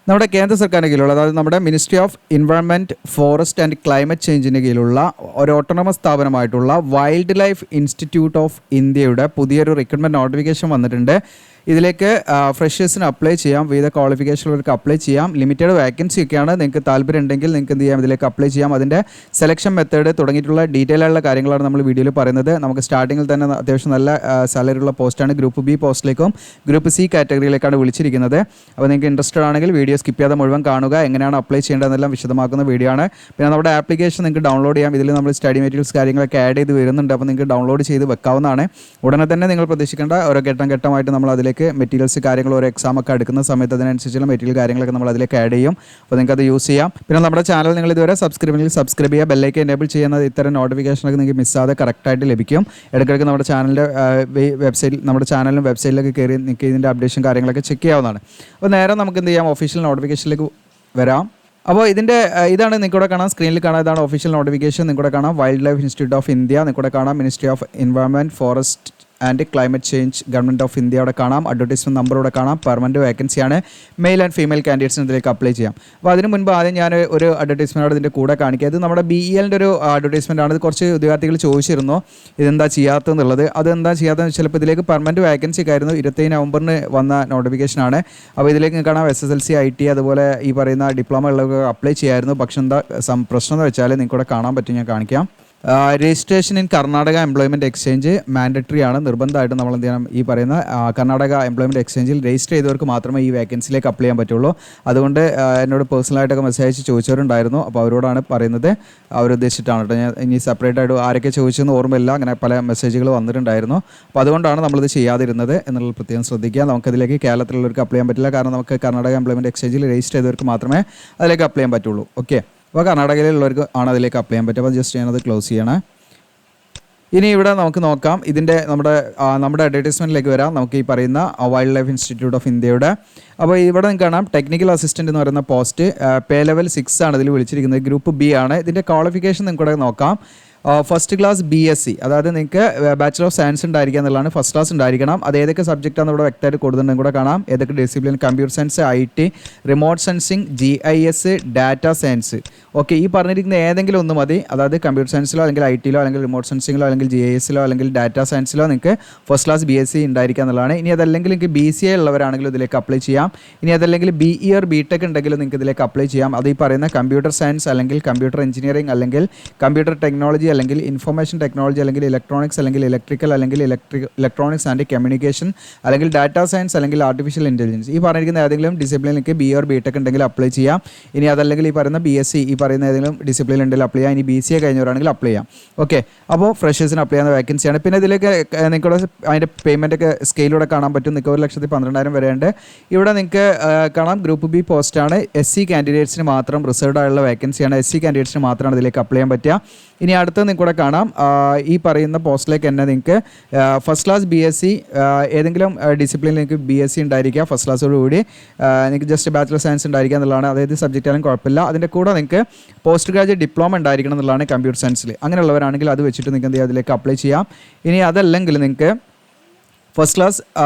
നമ്മുടെ കേന്ദ്ര സർക്കാരിൻ്റെ കീഴിലുള്ള, അതായത് നമ്മുടെ ministry of environment, forest and climate ചേഞ്ചിൻ്റെ കീഴിലുള്ള ഒരു ഓട്ടോണമസ് സ്ഥാപനമായിട്ടുള്ള വൈൽഡ് ലൈഫ് ഇൻസ്റ്റിറ്റ്യൂട്ട് ഓഫ് ഇന്ത്യയുടെ പുതിയൊരു റിക്രൂട്ട്മെൻറ്റ് നോട്ടിഫിക്കേഷൻ വന്നിട്ടുണ്ട്. ഇതിലേക്ക് ഫ്രഷേഴ്സിന് അപ്ലൈ ചെയ്യാം, വിവിധ ക്വാളിഫിക്കേഷനുള്ളവർക്ക് അപ്ലൈ ചെയ്യാം. ലിമിറ്റഡ് വേക്കൻസി ഒക്കെയാണ്. നിങ്ങൾക്ക് താല്പര്യം ഉണ്ടെങ്കിൽ നിങ്ങൾക്ക് എന്ത് ചെയ്യാം, ഇതിലേക്ക് അപ്ലൈ ചെയ്യാം. അതിൻ്റെ സെലക്ഷൻ മെത്തേഡ് തുടങ്ങിയിട്ടുള്ള ഡീറ്റെയിൽ ആയിട്ടുള്ള കാര്യങ്ങളാണ് നമ്മൾ വീഡിയോയിൽ പറയുന്നത്. നമുക്ക് സ്റ്റാർട്ടിങ്ങിൽ തന്നെ അത്യാവശ്യം നല്ല സാലറി ഉള്ള പോസ്റ്റാണ്. ഗ്രൂപ്പ് ബി പോസ്റ്റിലേക്കും ഗ്രൂപ്പ് സി കാറ്റഗറിയിലേക്കാണ് വിളിച്ചിരിക്കുന്നത്. അപ്പോൾ നിങ്ങൾക്ക് ഇൻട്രസ്റ്റഡ് ആണെങ്കിൽ വീഡിയോ സ്കിപ്പ് ചെയ്യാതെ മുഴുവൻ കാണുക. എങ്ങനെയാണ് അപ്ലൈ ചെയ്യേണ്ടതെന്നെല്ലാം വിശദമാക്കുന്ന വീഡിയോ ആണ്. പിന്നെ നമ്മുടെ ആപ്ലിക്കേഷൻ നിങ്ങൾക്ക് ഡൗൺലോഡ് ചെയ്യാം. ഇതിൽ നമ്മൾ സ്റ്റഡി മെറ്റീരിയൽസ് കാര്യങ്ങളൊക്കെ ആഡ് ചെയ്ത് വരുന്നുണ്ട്. അപ്പോൾ നിങ്ങൾക്ക് ഡൗൺലോഡ് ചെയ്ത് വെക്കാവുന്നതാണ്. ഉടനെ തന്നെ നിങ്ങൾ പ്രതീക്ഷിക്കേണ്ട ഓരോ ഘട്ടമായിട്ട് നമ്മൾ അതിലേക്ക് മെറ്റീരിയൽസ് കാര്യങ്ങൾ ഒരു എക്സാം ഒക്കെ എടുക്കുന്ന സമയത്ത് അതിനനുസരിച്ചുള്ള മെറ്റീരിയൽ കാര്യങ്ങളൊക്കെ നമ്മൾ അതിലേക്ക് ആഡ് ചെയ്യും. അപ്പോൾ നിങ്ങൾക്ക് അത് യൂസ് ചെയ്യാം. പിന്നെ നമ്മുടെ ചാനൽ നിങ്ങൾ ഇതുവരെ സബ്സ്ക്രൈബ് ചെയ്യുക, ബെല്ലൈക്കൻ എനേബിൾ ചെയ്യുന്നത് ഇത്തരം നോട്ടിഫിക്കേഷനൊക്കെ നിങ്ങൾക്ക് മിസ്സാതെ കറക്റ്റായിട്ട് ലഭിക്കും. ഇടയ്ക്കിടയ്ക്ക് നമ്മുടെ ചാനലിൻ്റെ വെബ്സൈറ്റിൽ, നമ്മുടെ ചാനലിലും വെബ്സൈറ്റിലൊക്കെ കയറി നിങ്ങൾക്ക് ഇതിൻ്റെ അപ്ഡേഷൻ കാര്യങ്ങളൊക്കെ ചെക്ക് ചെയ്യാവുന്നതാണ്. അപ്പോൾ നേരെ നമുക്ക് എന്ത് ചെയ്യാം, ഒഫീഷ്യൽ നോട്ടിഫിക്കേഷനിലേക്ക് വരാം. അപ്പോൾ ഇതാണ് നിങ്ങൾക്കൂടെ കാണാം, സ്ക്രീനിൽ കാണാം. ഇതാണ് ഒഫീഷ്യൽ നോട്ടിഫിക്കേഷൻ. നിങ്ങൾക്കൂടെ കാണാം wild life institute of India, നിങ്ങൾക്കൂടെ കാണാം ministry of environment, forest and climate change, government of India അവിടെ കാണാം. അഡ്വർടൈസ്മെൻറ്റ് നമ്പറോടെ കാണാം. പെർമനൻറ്റ് വേക്കൻസിയാണ്. മെയിൽ ആൻഡ് ഫീമെയിൽ കാൻഡിഡേറ്റ്സിന് ഇതിലേക്ക് അപ്ലൈ ചെയ്യാം. അപ്പോൾ അതിന് മുൻപ് ആദ്യം ഞാൻ ഒരു അഡ്വർടൈസ്മെൻറ്റോട് ഇതിൻ്റെ കൂടെ കാണിക്കുക. ഇത് നമ്മുടെ BELൻ്റെ ഒരു അഡ്വർടൈസ്മെൻ്റ് ആണ്. ഇത് കുറച്ച് ഉദ്യോഗാർത്ഥികൾ ചോദിച്ചിരുന്നു ഇതെന്താ ചെയ്യാത്തതെന്നുള്ളത്. അതെന്താ ചെയ്യാത്തതെന്ന് വെച്ചാൽ ഇപ്പോൾ ഇതിലേക്ക് പെർമനൻറ്റ് വേക്കൻസി ഒക്കെ ആയിരുന്നു. 27 നവംബറിന് വന്ന നോട്ടിഫിക്കേഷനാണ്. അപ്പോൾ ഇതിലേക്ക് കാണാം SSLC, IT അതുപോലെ ഈ പറയുന്ന ഡിപ്ലോമ ഉള്ളവർക്ക് അപ്ലൈ ചെയ്യായിരുന്നു. പക്ഷേ എന്താ പ്രശ്നം എന്ന് വെച്ചാൽ നിങ്ങൾക്കൂടെ കാണാൻ പറ്റും, ഞാൻ കാണിക്കാം. Registration in Karnataka employment exchange mandatory ആണ്. നിർബന്ധമായിട്ട് നമ്മൾ എന്ത് ചെയ്യണം, ഈ പറയുന്ന കർണാടക എംപ്ലോയ്മെൻറ്റ് എക്സ്ചേഞ്ചിൽ രജിസ്റ്റർ ചെയ്തവർക്ക് മാത്രമേ ഈ വേക്കൻസിയിലേക്ക് അപ്ലൈ ചെയ്യാൻ പറ്റുള്ളൂ. അതുകൊണ്ട് എന്നോട് പേഴ്സണലായിട്ടൊക്കെ മെസ്സേജ് ചോദിച്ചവരുണ്ടായിരുന്നു. അപ്പോൾ അവരോടാണ് പറയുന്നത്, അവരുദ്ദേശിച്ചിട്ടാണ് കേട്ടോ. ഞാൻ ഇനി സെപ്പറേറ്റ് ആയിട്ട് ആരൊക്കെ ചോദിച്ചെന്ന് ഓർമ്മയില്ല, അങ്ങനെ പല മെസ്സേജുകൾ വന്നിട്ടുണ്ടായിരുന്നു. അപ്പോൾ അതുകൊണ്ടാണ് നമ്മളിത് ചെയ്യാതിരുന്നത് എന്നുള്ളത് പ്രത്യേകം ശ്രദ്ധിക്കുക. നമുക്കതിലേക്ക് കേരളത്തിലുള്ളവർക്ക് അപ്ലൈ ചെയ്യാൻ പറ്റില്ല. കാരണം നമുക്ക് കർണാടക എംപ്ലോയ്മെൻറ്റ് എക്സ്ചേഞ്ചിൽ രജിസ്റ്റർ ചെയ്തവർക്ക് മാത്രമേ അതിലേക്ക് അപ്ലൈ ചെയ്യാൻ പറ്റുള്ളൂ. ഓക്കെ, അപ്പോൾ കർണാടകയിലുള്ളവർക്ക് ആണ് അതിലേക്ക് അപ്ലൈ ചെയ്യാൻ പറ്റും. അപ്പോൾ ജസ്റ്റ് ഞാനത് ക്ലോസ് ചെയ്യണേ. ഇനി ഇവിടെ നമുക്ക് നോക്കാം, ഇതിൻ്റെ നമ്മുടെ അഡ്വർടൈസ്മെൻറ്റിലേക്ക് വരാം. നമുക്ക് ഈ പറയുന്ന വൈൽഡ് ലൈഫ് ഇൻസ്റ്റിറ്റ്യൂട്ട് ഓഫ് ഇന്ത്യയുടെ, അപ്പോൾ ഇവിടെ നിങ്ങൾക്ക് കാണാം ടെക്നിക്കൽ അസിസ്റ്റൻ്റ് എന്ന് പറയുന്ന പോസ്റ്റ്, പേ ലെവൽ 6 ആണ് ഇതിൽ വിളിച്ചിരിക്കുന്നത്. ഗ്രൂപ്പ് ബി ആണ്. ഇതിൻ്റെ ക്വാളിഫിക്കേഷൻ നിങ്ങൾക്ക് നോക്കാം. ഫസ്റ്റ് ക്ലാസ് BSc, അതായത് നിങ്ങൾക്ക് ബാച്ചിലർ ഓഫ് സയൻസ് ഉണ്ടായിരിക്കുക എന്നുള്ളതാണ്. ഫസ്റ്റ് ക്ലാസ് ഉണ്ടായിരിക്കണം. അത് ഏതൊക്കെ സബ്ജക്റ്റാണെന്ന് ഇവിടെ വ്യക്തമായിട്ട് കൊടുത്തിട്ടുണ്ടെങ്കിൽ കൂടെ കാണാം. ഏതൊക്കെ discipline, computer science, IT, remote sensing, GIS, data science. Okay, ഈ പറഞ്ഞിരിക്കുന്ന ഏതെങ്കിലും ഒന്ന് മതി. അതായത് കമ്പ്യൂട്ടർ സയൻസിലോ അല്ലെങ്കിൽ IT-ലോ അല്ലെങ്കിൽ റിമോട്ട് സെൻസിങ്ങിലോ അല്ലെങ്കിൽ GIS-ലോ അല്ലെങ്കിൽ ഡാറ്റ സയൻസിലോ നിങ്ങൾക്ക് ഫസ്റ്റ് ക്ലാസ് BSc ഉണ്ടായിരിക്കുക എന്നുള്ളതാണ്. ഇനി അതല്ലെങ്കിൽ നിങ്ങൾക്ക് BCA ഉള്ളവരാണെങ്കിലും ഇതിലേക്ക് അപ്ലൈ ചെയ്യാം. ഇനി അതല്ലെങ്കിൽ BE or BTech ഉണ്ടെങ്കിലും നിങ്ങൾക്ക് ഇതിലേക്ക് അപ്ലൈ ചെയ്യാം. അത് ഈ പറയുന്ന കമ്പ്യൂട്ടർ സയൻസ് അല്ലെങ്കിൽ കമ്പ്യൂട്ടർ എഞ്ചിനീയറിംഗ് അല്ലെങ്കിൽ കമ്പ്യൂട്ടർ ടെക്നോളജി അല്ലെങ്കിൽ ഇൻഫർമേഷൻ ടെക്നോളജി അല്ലെങ്കിൽ ഇലക്ട്രോണിക്സ് അല്ലെങ്കിൽ ഇലക്ട്രിക്കൽ അല്ലെങ്കിൽ ഇലക്ട്രോണിക്സ് ആൻഡ് കമ്മ്യൂണിക്കേഷൻ അല്ലെങ്കിൽ ഡാറ്റാ സയൻസ് അല്ലെങ്കിൽ ആർട്ടിഫിഷ്യൽ ഇൻ്റലിജൻസ്, ഈ പറഞ്ഞിരിക്കുന്ന ഏതെങ്കിലും ഡിസിപ്ലിനിലേക്ക് BE or BTech ഉണ്ടെങ്കിൽ അപ്ലൈ ചെയ്യാം. ഇനി അതല്ലെങ്കിൽ ഈ പറയുന്ന BSc, ഈ പറയുന്ന ഏതെങ്കിലും ഡിസിപ്ലിൻ ഉണ്ടെങ്കിൽ അപ്ലൈ ചെയ്യാം. ഇനി BCA കഴിഞ്ഞവരാണെങ്കിൽ അപ്ലൈ ചെയ്യാം. ഓക്കെ, അപ്പോൾ ഫ്രഷേഴ്സിന് അപ്ലൈ ചെയ്യുന്ന വേക്കൻസിയാണ്. പിന്നെ ഇതിലേക്ക് നിങ്ങൾക്ക് അതിൻ്റെ പേയ്മെൻറ്റൊക്കെ സ്കെയിലൂടെ കാണാൻ പറ്റും. നിങ്ങൾക്ക് 1,12,000 വരെയുണ്ട്. ഇവിടെ നിങ്ങൾക്ക് കാണാം ഗ്രൂപ്പ് ബി പോസ്റ്റാണ്. SC കാൻഡിഡേറ്റ്സിന് മാത്രം റിസർവ്ഡ് ആയുള്ള വേക്കൻസിയാണ്. SC കാൻഡിഡേറ്റ്സിന് മാത്രമാണ് ഇതിലേക്ക് അപ്ലൈ ചെയ്യാൻ പറ്റുക. ഇനി അടുത്ത് നിങ്ങൾക്ക് കൂടെ കാണാം, ഈ പറയുന്ന പോസ്റ്റിലേക്ക് തന്നെ നിങ്ങൾക്ക് ഫസ്റ്റ് ക്ലാസ് BSc, ഏതെങ്കിലും ഡിസിപ്ലിനിൽ നിങ്ങൾക്ക് BSc ഉണ്ടായിരിക്കുക ഫസ്റ്റ് ക്ലാസ്സോടുകൂടി. നിങ്ങൾക്ക് ജസ്റ്റ് ബാച്ചിലർ സയൻസ് ഉണ്ടായിരിക്കുക എന്നുള്ളതാണ്. അതായത് സബ്ജക്റ്റ് ആയാലും കുഴപ്പമില്ല. അതിൻ്റെ കൂടെ നിങ്ങൾക്ക് പോസ്റ്റ് ഗ്രാജുവേറ്റ് ഡിപ്ലോമ ഉണ്ടായിരിക്കണം എന്നുള്ളതാണ് കമ്പ്യൂട്ടർ സയൻസിൽ. അങ്ങനെയുള്ളവരാണെങ്കിൽ അത് വെച്ചിട്ട് നിങ്ങൾക്ക് എന്ത് ചെയ്യാം, അതിലേക്ക് അപ്ലൈ ചെയ്യാം. ഇനി അതല്ലെങ്കിൽ നിങ്ങൾക്ക് ഫസ്റ്റ് ക്ലാസ്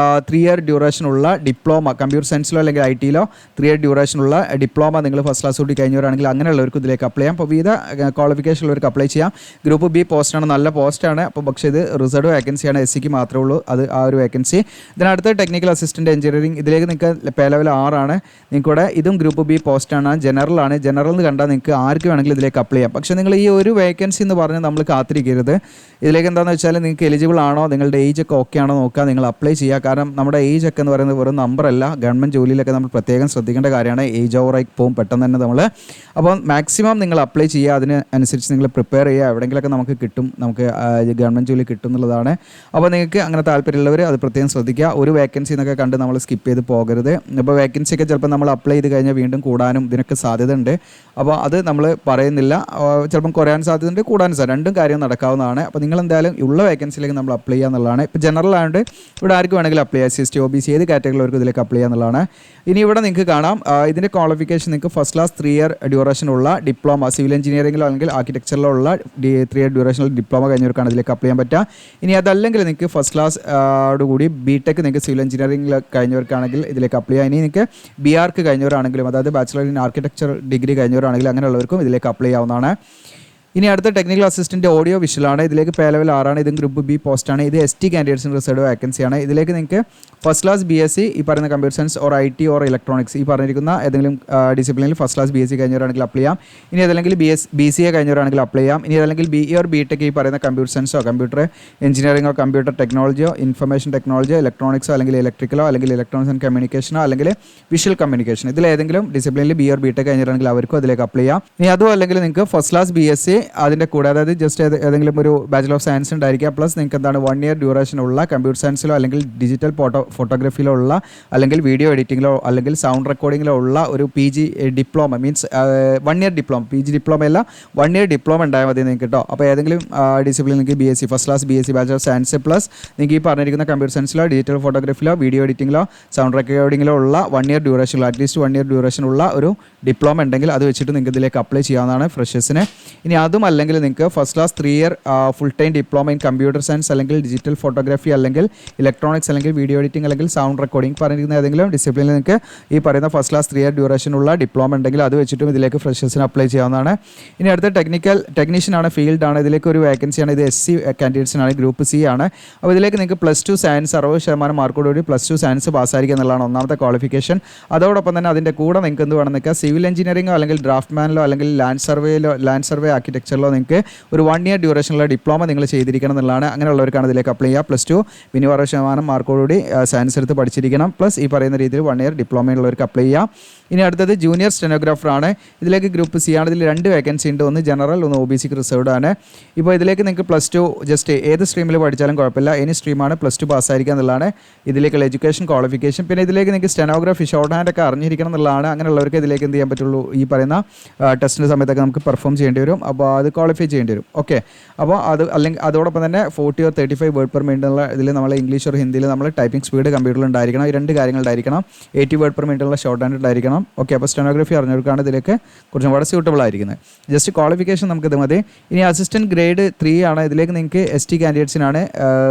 3 year ഡ്യൂറേഷനുള്ള ഡിപ്ലോമ കമ്പ്യൂട്ടർ സയൻസിലോ അല്ലെങ്കിൽ IT-ലോ 3 year ഡ്യൂറേഷനുള്ള ഡിപ്ലോമ നിങ്ങൾ ഫസ്റ്റ് ക്ലാസ് കൂടി കഴിഞ്ഞവരാണെങ്കിൽ അങ്ങനെയുള്ളവർക്ക് ഇതിലേക്ക് അപ്ലൈ ചെയ്യാം. അപ്പോൾ വിവിധ ക്വാളിഫിക്കേഷൻ ഉള്ളവർക്ക് അപ്ലൈ ചെയ്യാം. ഗ്രൂപ്പ് ബി പോസ്റ്റാണ്, നല്ല പോസ്റ്റാണ്. അപ്പോൾ പക്ഷേ ഇത് റിസർവ്ഡ് വേക്കൻസിയാണ്. SCക്ക് മാത്രമേ ഉള്ളൂ അത് ആ ഒരു വേക്കൻസി. ഇതിനടുത്ത് ടെക്നിക്കൽ അസിസ്റ്റൻറ്റ് എഞ്ചിനീയറിംഗ്, ഇതിലേക്ക് നിങ്ങൾക്ക് പേ ലെവൽ 6 ആണ്. നിങ്ങൾക്കിവിടെ ഇതും ഗ്രൂപ്പ് ബി പോസ്റ്റാണ്. ജനറലാണ്. ജനറൽ എന്ന് കണ്ടാൽ നിങ്ങൾക്ക് ആർക്ക് വേണമെങ്കിലും ഇതിലേക്ക് അപ്ലൈ ചെയ്യാം. പക്ഷേ നിങ്ങൾ ഈ ഒരു വേക്കൻസി എന്ന് പറഞ്ഞ് നമ്മൾ കാത്തിരിക്കരുത്. ഇതിലേക്ക് എന്താണെന്ന് വെച്ചാൽ നിങ്ങൾക്ക് എലിജിബിൾ ആണോ, നിങ്ങളുടെ ഏജ് ഒക്കെ ഓക്കെ ആണോ നോക്കുക, നിങ്ങൾ അപ്ലൈ ചെയ്യുക. കാരണം നമ്മുടെ ഏജ് ഒക്കെ എന്ന് പറയുന്നത് വെറും നമ്പറല്ല. ഗവൺമെൻറ് ജോലിയിലൊക്കെ നമ്മൾ പ്രത്യേകം ശ്രദ്ധിക്കേണ്ട കാര്യമാണ്. ഏജ് ഓവറായി പോകും പെട്ടെന്ന് തന്നെ നമ്മൾ. അപ്പോൾ മാക്സിമം നിങ്ങൾ അപ്ലൈ ചെയ്യുക. അതിന് അനുസരിച്ച് നിങ്ങൾ പ്രിപ്പയർ ചെയ്യുക. എവിടെയെങ്കിലുമൊക്കെ നമുക്ക് കിട്ടും, നമുക്ക് ഗവൺമെൻറ് ജോലി കിട്ടും എന്നുള്ളതാണ്. അപ്പോൾ നിങ്ങൾക്ക് അങ്ങനെ താല്പര്യമുള്ളവർ അത് പ്രത്യേകം ശ്രദ്ധിക്കുക. ഒരു വേക്കൻസി എന്നൊക്കെ കണ്ട് നമ്മൾ സ്കിപ്പ് ചെയ്ത് പോകരുത്. അപ്പോൾ വേക്കൻസിയൊക്കെ ചിലപ്പോൾ നമ്മൾ അപ്ലൈ ചെയ്ത് കഴിഞ്ഞാൽ വീണ്ടും കൂടാനും ഇതിനൊക്കെ സാധ്യത ഉണ്ട്. അപ്പോൾ അത് നമ്മൾ പറയുന്നില്ല. ചിലപ്പം കുറയാൻ സാധ്യതയുണ്ട്, കൂടാനും സാധ്യത, രണ്ടും കാര്യം നടക്കാവുന്നതാണ്. അപ്പോൾ നിങ്ങൾ എന്തായാലും ഉള്ള വേക്കൻസിയിലേക്ക് നമ്മൾ അപ്ലൈ ചെയ്യുക എന്നുള്ളതാണ്. ഇപ്പോൾ ജനറൽ ആയതുകൊണ്ട് ഇവിടെ ആർക്ക് വേണമെങ്കിലും അപ്ലൈ ചെയ്യാം, SC OBC ഏത് കാറ്റഗറിയിലവർക്ക് ഇതിലേക്ക് അപ്ലൈ ചെയ്യാന്നുള്ളതാണ്. ഇനി ഇവിടെ നിങ്ങൾക്ക് കാണാം ഇതിൻ്റെ ക്വാളിഫിക്കേഷൻ നിങ്ങൾക്ക് ഫസ്റ്റ് ക്ലാസ് 3 ഇയർ ഡ്യൂറേഷനുള്ള ഡിപ്ലോമ സിവിൽ എഞ്ചിനീയറിംഗിലോ അല്ലെങ്കിൽ ആർക്കിടെക്ചറിലോ ഉള്ള 3 ഇയർ ഡ്യൂറേഷനുള്ള ഡിപ്ലോമ കഴിഞ്ഞവർക്കാണ് ഇതിലേക്ക് അപ്ലൈ ചെയ്യാൻ പറ്റുക. ഇനി അതല്ലെങ്കിൽ നിങ്ങൾക്ക് ഫസ്റ്റ് ക്ലാസ് ഓടുകൂടി BTech നിങ്ങൾക്ക് സിവിൽ എഞ്ചിനീയറിംഗിൽ കഴിഞ്ഞവർക്കാണെങ്കിൽ ഇതിലേക്ക് അപ്ലൈ ചെയ്യാം. ഇനി നിങ്ങൾക്ക് BArch കഴിഞ്ഞവരാണെങ്കിലും അതായത് ബാച്ചിലർ ഇൻ ആർക്കിടെക്ചർ ഡിഗ്രി കഴിഞ്ഞവരാണെങ്കിലും അങ്ങനെയുള്ളവർക്കും ഇതിലേക്ക് അപ്ലൈ ചെയ്യാവുന്നതാണ്. ഇനി അടുത്ത ടെക്നിക്കൽ അസിസ്റ്റൻറ്റ് ഓഡിയോ വിഷ്വലാണ്. ഇതിലേക്ക് പേ ലെവൽ 6 ഇതും ഗ്രൂപ്പ് B പോസ്റ്റാണ്. ഇത് ST കാൻഡിഡേറ്റ്സിന് റിസർവ്ഡ് വേക്കൻസിയാണ്. ഇതിലേക്ക് നിങ്ങൾക്ക് ഫസ്റ്റ് ക്ലാസ് BSc ഈ പറയുന്ന computer science or IT or electronics ഈ പറഞ്ഞിരിക്കുന്ന ഏതെങ്കിലും ഡിസിപ്ലിനിൽ ഫസ്റ്റ് ക്ലാസ് BSc കഴിഞ്ഞവരാണെങ്കിൽ അപ്ലൈ ചെയ്യാം. ഇനി അതല്ലെങ്കിൽ BCA കഴിഞ്ഞവരാണെങ്കിൽ അപ്ലൈ ചെയ്യാം. ഇനി അതല്ലെങ്കിൽ BE ഓർ BTech ഈ പറയുന്ന കമ്പ്യൂട്ടർ സയൻസോ കമ്പ്യൂട്ടർ എഞ്ചിനീയറിംഗോ കമ്പ്യൂട്ടർ ടെക്നോളജിയോ ഇൻഫർമേഷൻ ടെക്നോളജിയോ ഇലക്ട്രോണിക്സോ അല്ലെങ്കിൽ ഇലക്ട്രിക്കലോ അല്ലെങ്കിൽ ഇലക്ട്രോണിക്സ് ആൻഡ് കമ്മ്യൂണിക്കേഷനോ അല്ലെങ്കിൽ വിഷ്വൽ കമ്മ്യൂണിക്കേഷൻ ഇതിലേതെങ്കിലും ഡിസിപ്ലിനിൽ BE ഓർ BTech കഴിഞ്ഞവരാണെങ്കിൽ അവർക്കും അതിലേക്ക് അപ്ലൈ ചെയ്യാം. ഇനി അതും അല്ലെങ്കിൽ നിങ്ങൾക്ക് ഫസ്റ്റ് ക്ലാസ് BSc അതിൻ്റെ കൂടെ അതായത് ജസ്റ്റ് ഏതെങ്കിലും ഒരു ബാച്ചിലർ ഓഫ് സയൻസ് ഉണ്ടായിരിക്കുക പ്ലസ് നിങ്ങൾക്ക് എന്താണ് 1 ഇയർ ഡ്യൂറേഷനുള്ള കമ്പ്യൂട്ടർ സയൻസിലോ അല്ലെങ്കിൽ ഡിജിറ്റൽ ഫോട്ടോഗ്രാഫിയിലോ ഉള്ള അല്ലെങ്കിൽ വീഡിയോ എഡിറ്റിങ്ങിലോ അല്ലെങ്കിൽ സൗണ്ട് റെക്കോർഡിങ്ങിലോ ഉള്ള ഒരു PG diploma means 1 year diploma PG diploma അല്ല 1 ഇയർ ഡിപ്ലോമ ഉണ്ടായാൽ മതി നിങ്ങൾക്ക് കേട്ടോ. അപ്പോൾ ഏതെങ്കിലും ഡിസിപ്ലിൻ നിങ്ങൾക്ക് BSc first class BSc bachelor of science plus നിങ്ങൾക്ക് ഈ പറഞ്ഞിരിക്കുന്ന കമ്പ്യൂട്ടർ സയൻസിലോ ഡിജിറ്റൽ ഫോട്ടോഗ്രാഫിയിലോ വീഡിയോ എഡിറ്റിങ്ങിലോ സൗണ്ട് റെക്കോർഡിങ്ങിലോ ഉള്ള 1 ഇയർ ഡ്യൂറേഷനുള്ള അറ്റ്ലീസ്റ്റ് 1 ഇയർ ഡ്യൂറേഷനുള്ള ഒരു ഡിപ്ലോമ ഉണ്ടെങ്കിൽ അത് വെച്ചിട്ട് നിങ്ങൾക്ക് ഇതിലേക്ക് അപ്ലൈ ചെയ്യാവുന്നതാണ് ഫ്രഷേഴ്സിന്. ഇനി അതും അല്ലെങ്കിൽ നിങ്ങൾക്ക് first class 3 year full time diploma in computer science അല്ലെങ്കിൽ ഡിജിറ്റൽ ഫോട്ടോഗ്രാഫി അല്ലെങ്കിൽ ഇലക്ട്രോണിക്സ് അല്ലെങ്കിൽ വീഡിയോ എഡിറ്റിംഗ് അല്ലെങ്കിൽ സൗണ്ട് റെക്കോർഡിംഗ് പറഞ്ഞിരിക്കുന്ന ഏതെങ്കിലും ഡിസിപ്ലിനിൽ നിങ്ങൾക്ക് ഈ പറയുന്ന ഫസ്റ്റ് ക്ലാസ് 3 ഇയർ ഡ്യൂറേഷനുള്ള ഡിപ്ലോമ ഉണ്ടെങ്കിൽ അത് വെച്ചിട്ടും ഇതിലേക്ക് ഫ്രഷേഴ്സിന് അപ്ലൈ ചെയ്യാവുന്നതാണ്. ഇനി അടുത്ത ടെക്നീഷ്യനാണ് ഫീൽഡാണ്. ഇതിലേക്ക് ഒരു വേക്കൻസിയാണ്. ഇത് SC കാൻഡിഡേറ്റ്സിനാണ്, ഗ്രൂപ്പ് C ആണ്. അപ്പോൾ ഇതിലേക്ക് നിങ്ങൾക്ക് +2 സയൻസ് 60% മാർക്കോടുകൂടി +2 സയൻസ് പാസ്സായിരിക്കുക എന്നുള്ളതാണ് ഒന്നാമത്തെ ക്വാളിഫിക്കേഷൻ. അതോടൊപ്പം തന്നെ അതിൻ്റെ കൂടെ നിങ്ങൾക്ക് എന്ത് വേണം നിൽക്കുക സിവിൽ എഞ്ചിനീയറിംഗോ അല്ലെങ്കിൽ ഡ്രാഫ്റ്റ്മാനിലോ അല്ലെങ്കിൽ ലാൻഡ് സർവേ ആർക്കിടെക്ചറിലോ നിങ്ങൾക്ക് ഒരു 1 ഇയർ ഡ്യൂറേഷനുള്ള ഡിപ്ലോമ നിങ്ങൾ ചെയ്തിരിക്കണം എന്നുള്ളതാണ്. അങ്ങനെയുള്ളവർക്കാണ് ഇതിലേക്ക് അപ്ലൈ ചെയ്യുക. +2 60% മാർക്കോടുകൂടി സയൻസ് എടുത്ത് പഠിച്ചിരിക്കണം പ്ലസ് ഈ പറയുന്ന രീതിയിൽ 1 ഇയർ ഡിപ്ലോമയുള്ളവർക്ക് അപ്ലൈ ചെയ്യാം. ഇനി അടുത്തത് ജൂനിയർ സ്റ്റെനോഗ്രാഫറാണ്. ഇതിലേക്ക് ഗ്രൂപ്പ് C ആണ്. ഇതിൽ 2 വേക്കൻസി ഉണ്ട്, ഒന്ന് ജനറൽ ഒന്ന് OBCക്ക് റിസർവ്ഡ് ആണ്. ഇപ്പോൾ ഇതിലേക്ക് നിങ്ങൾക്ക് +2 ജസ്റ്റ് ഏത് സ്ട്രീമിൽ പഠിച്ചാലും കുഴപ്പമില്ല, എനി സ്ട്രീമാണ് +2 പാസ്സായിരിക്കുക എന്നുള്ളതാണ് ഇതിലേക്കുള്ള എഡ്യൂക്കേഷൻ ക്വാളിഫിക്കേഷൻ. പിന്നെ ഇതിലേക്ക് നിങ്ങൾക്ക് സ്റ്റെനോഗ്രാഫി ഷോർട്ട് ഹാൻഡ് ഒക്കെ അറിഞ്ഞിരിക്കണം എന്നുള്ളതാണ്. അങ്ങനെയുള്ളവർക്ക് ഇതിലേക്ക് എന്ത് ചെയ്യാൻ പറ്റുള്ളൂ, ഈ പറയുന്ന ടെസ്റ്റിൻ്റെ സമയത്തൊക്കെ നമുക്ക് പെർഫോം ചെയ്യേണ്ടി വരും. അപ്പോൾ അത് ക്വാളിഫൈ ചെയ്യേണ്ടി വരും. ഓക്കെ, അപ്പോൾ അത് അല്ലെങ്കിൽ അതോടൊപ്പം തന്നെ 40 or 35 വേർഡ് പെർ മിനിറ്റ് എന്നുള്ള ഇതിൽ നമ്മൾ ഇംഗ്ലീഷ് ഓർ ഹിന്ദിയിൽ നമ്മൾ ടൈപ്പിംഗ് സ്പീഡ് കമ്പ്യൂട്ടറിൽ ഉണ്ടായിരിക്കണം. ഈ 2 കാര്യങ്ങൾ ഉണ്ടായിരിക്കണം. 80 വേർഡ് പെർ മിനിറ്റുള്ള ഷോർട്ട് ഹാൻഡ് ഉണ്ടായിരിക്കണം. ഓക്കെ, അപ്പോൾ സ്റ്റെനോഗ്രാഫി അറിഞ്ഞവർക്കാണ് ഇതിലേക്ക് കുറച്ചും കൂടെ സ്യൂട്ടബിൾ ആയിരിക്കുന്നത്. ജസ്റ്റ് ക്വാളിഫിക്കേഷൻ നമുക്കിത് മതി. ഇനി അസിസ്റ്റൻറ്റ് ഗ്രേഡ് 3 ആണ്. ഇതിലേക്ക് നിങ്ങൾക്ക് ST കാൻഡിഡേറ്റ്സിനാണ്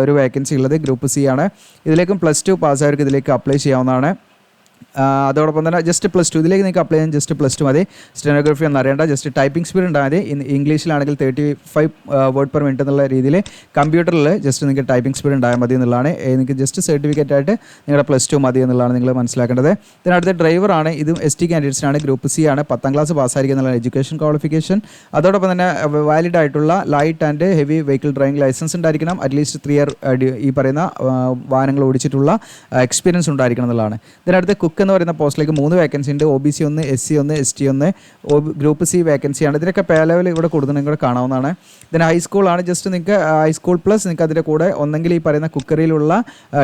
ഒരു വേക്കൻസി ഉള്ളത്, ഗ്രൂപ്പ് C ആണ്. ഇതിലേക്കും +2 പാസ്സായവർക്ക് ഇതിലേക്ക് അപ്ലൈ ചെയ്യാവുന്നതാണ്. അതോടൊപ്പം തന്നെ ജസ്റ്റ് +2 ഇതിലേക്ക് നിങ്ങൾക്ക് അപ്ലൈ ചെയ്യാൻ ജസ്റ്റ് +2 മതി. സ്റ്റെനോഗ്രാഫി ഒന്നും അറിയേണ്ട, ജസ്റ്റ് ടൈപ്പിംഗ് സ്പീഡ് ഉണ്ടായാൽ മതി. ഇംഗ്ലീഷിലാണെങ്കിൽ 35 വേർഡ് പെർ മിനിറ്റ് എന്നുള്ള രീതിയിൽ കമ്പ്യൂട്ടറിൽ ജസ്റ്റ് നിങ്ങൾക്ക് ടൈപ്പിംഗ് സ്പീഡ് ഉണ്ടായാൽ മതി എന്നുള്ളതാണ്. നിങ്ങൾക്ക് ജസ്റ്റ് സർട്ടിഫിക്കറ്റ് ആയിട്ട് നിങ്ങളുടെ +2 മതി എന്നുള്ളതാണ് നിങ്ങൾ മനസ്സിലാക്കേണ്ടത്. ഇതിനടുത്ത ഡ്രൈവറാണ്. ഇതും ST കാൻഡിഡേറ്റ്സിനാണ്, ഗ്രൂപ്പ് C ആണ്. 10ാം ക്ലാസ് പാസ്സായിരിക്കുക എന്നുള്ള എഡ്യൂക്കേഷൻ ക്വാളിഫിക്കേഷൻ. അതോടൊപ്പം തന്നെ വാലിഡ് ആയിട്ടുള്ള light and heavy vehicle driving licence ഉണ്ടായിരിക്കണം. അറ്റ്ലീസ്റ്റ് 3 ഇയർ ഈ പറയുന്ന വാഹനങ്ങൾ ഓടിച്ചിട്ടുള്ള എക്സ്പീരിയൻസ് ഉണ്ടായിരിക്കണം എന്നുള്ളതാണ്. ഇതിനടുത്ത് കുക്ക് എന്ന് പറയുന്ന പോസ്റ്റിലേക്ക് 3 വേക്കൻസി ഉണ്ട്. OBC 1, SC 1, ST 1, group C വേക്കൻസിയാണ്. ഇതിനൊക്കെ പേ ലെവൽ ഇവിടെ കൊടുക്കുന്നത് കൂടെ കാണാവുന്നതാണ്. ഇതിന് ഹൈസ്കൂളാണ്. ജസ്റ്റ് നിങ്ങൾക്ക് ഹൈസ്കൂൾ പ്ലസ് നിങ്ങൾക്ക് അതിൻ്റെ കൂടെ ഒന്നെങ്കിൽ ഈ പറയുന്ന കുക്കറിയിലുള്ള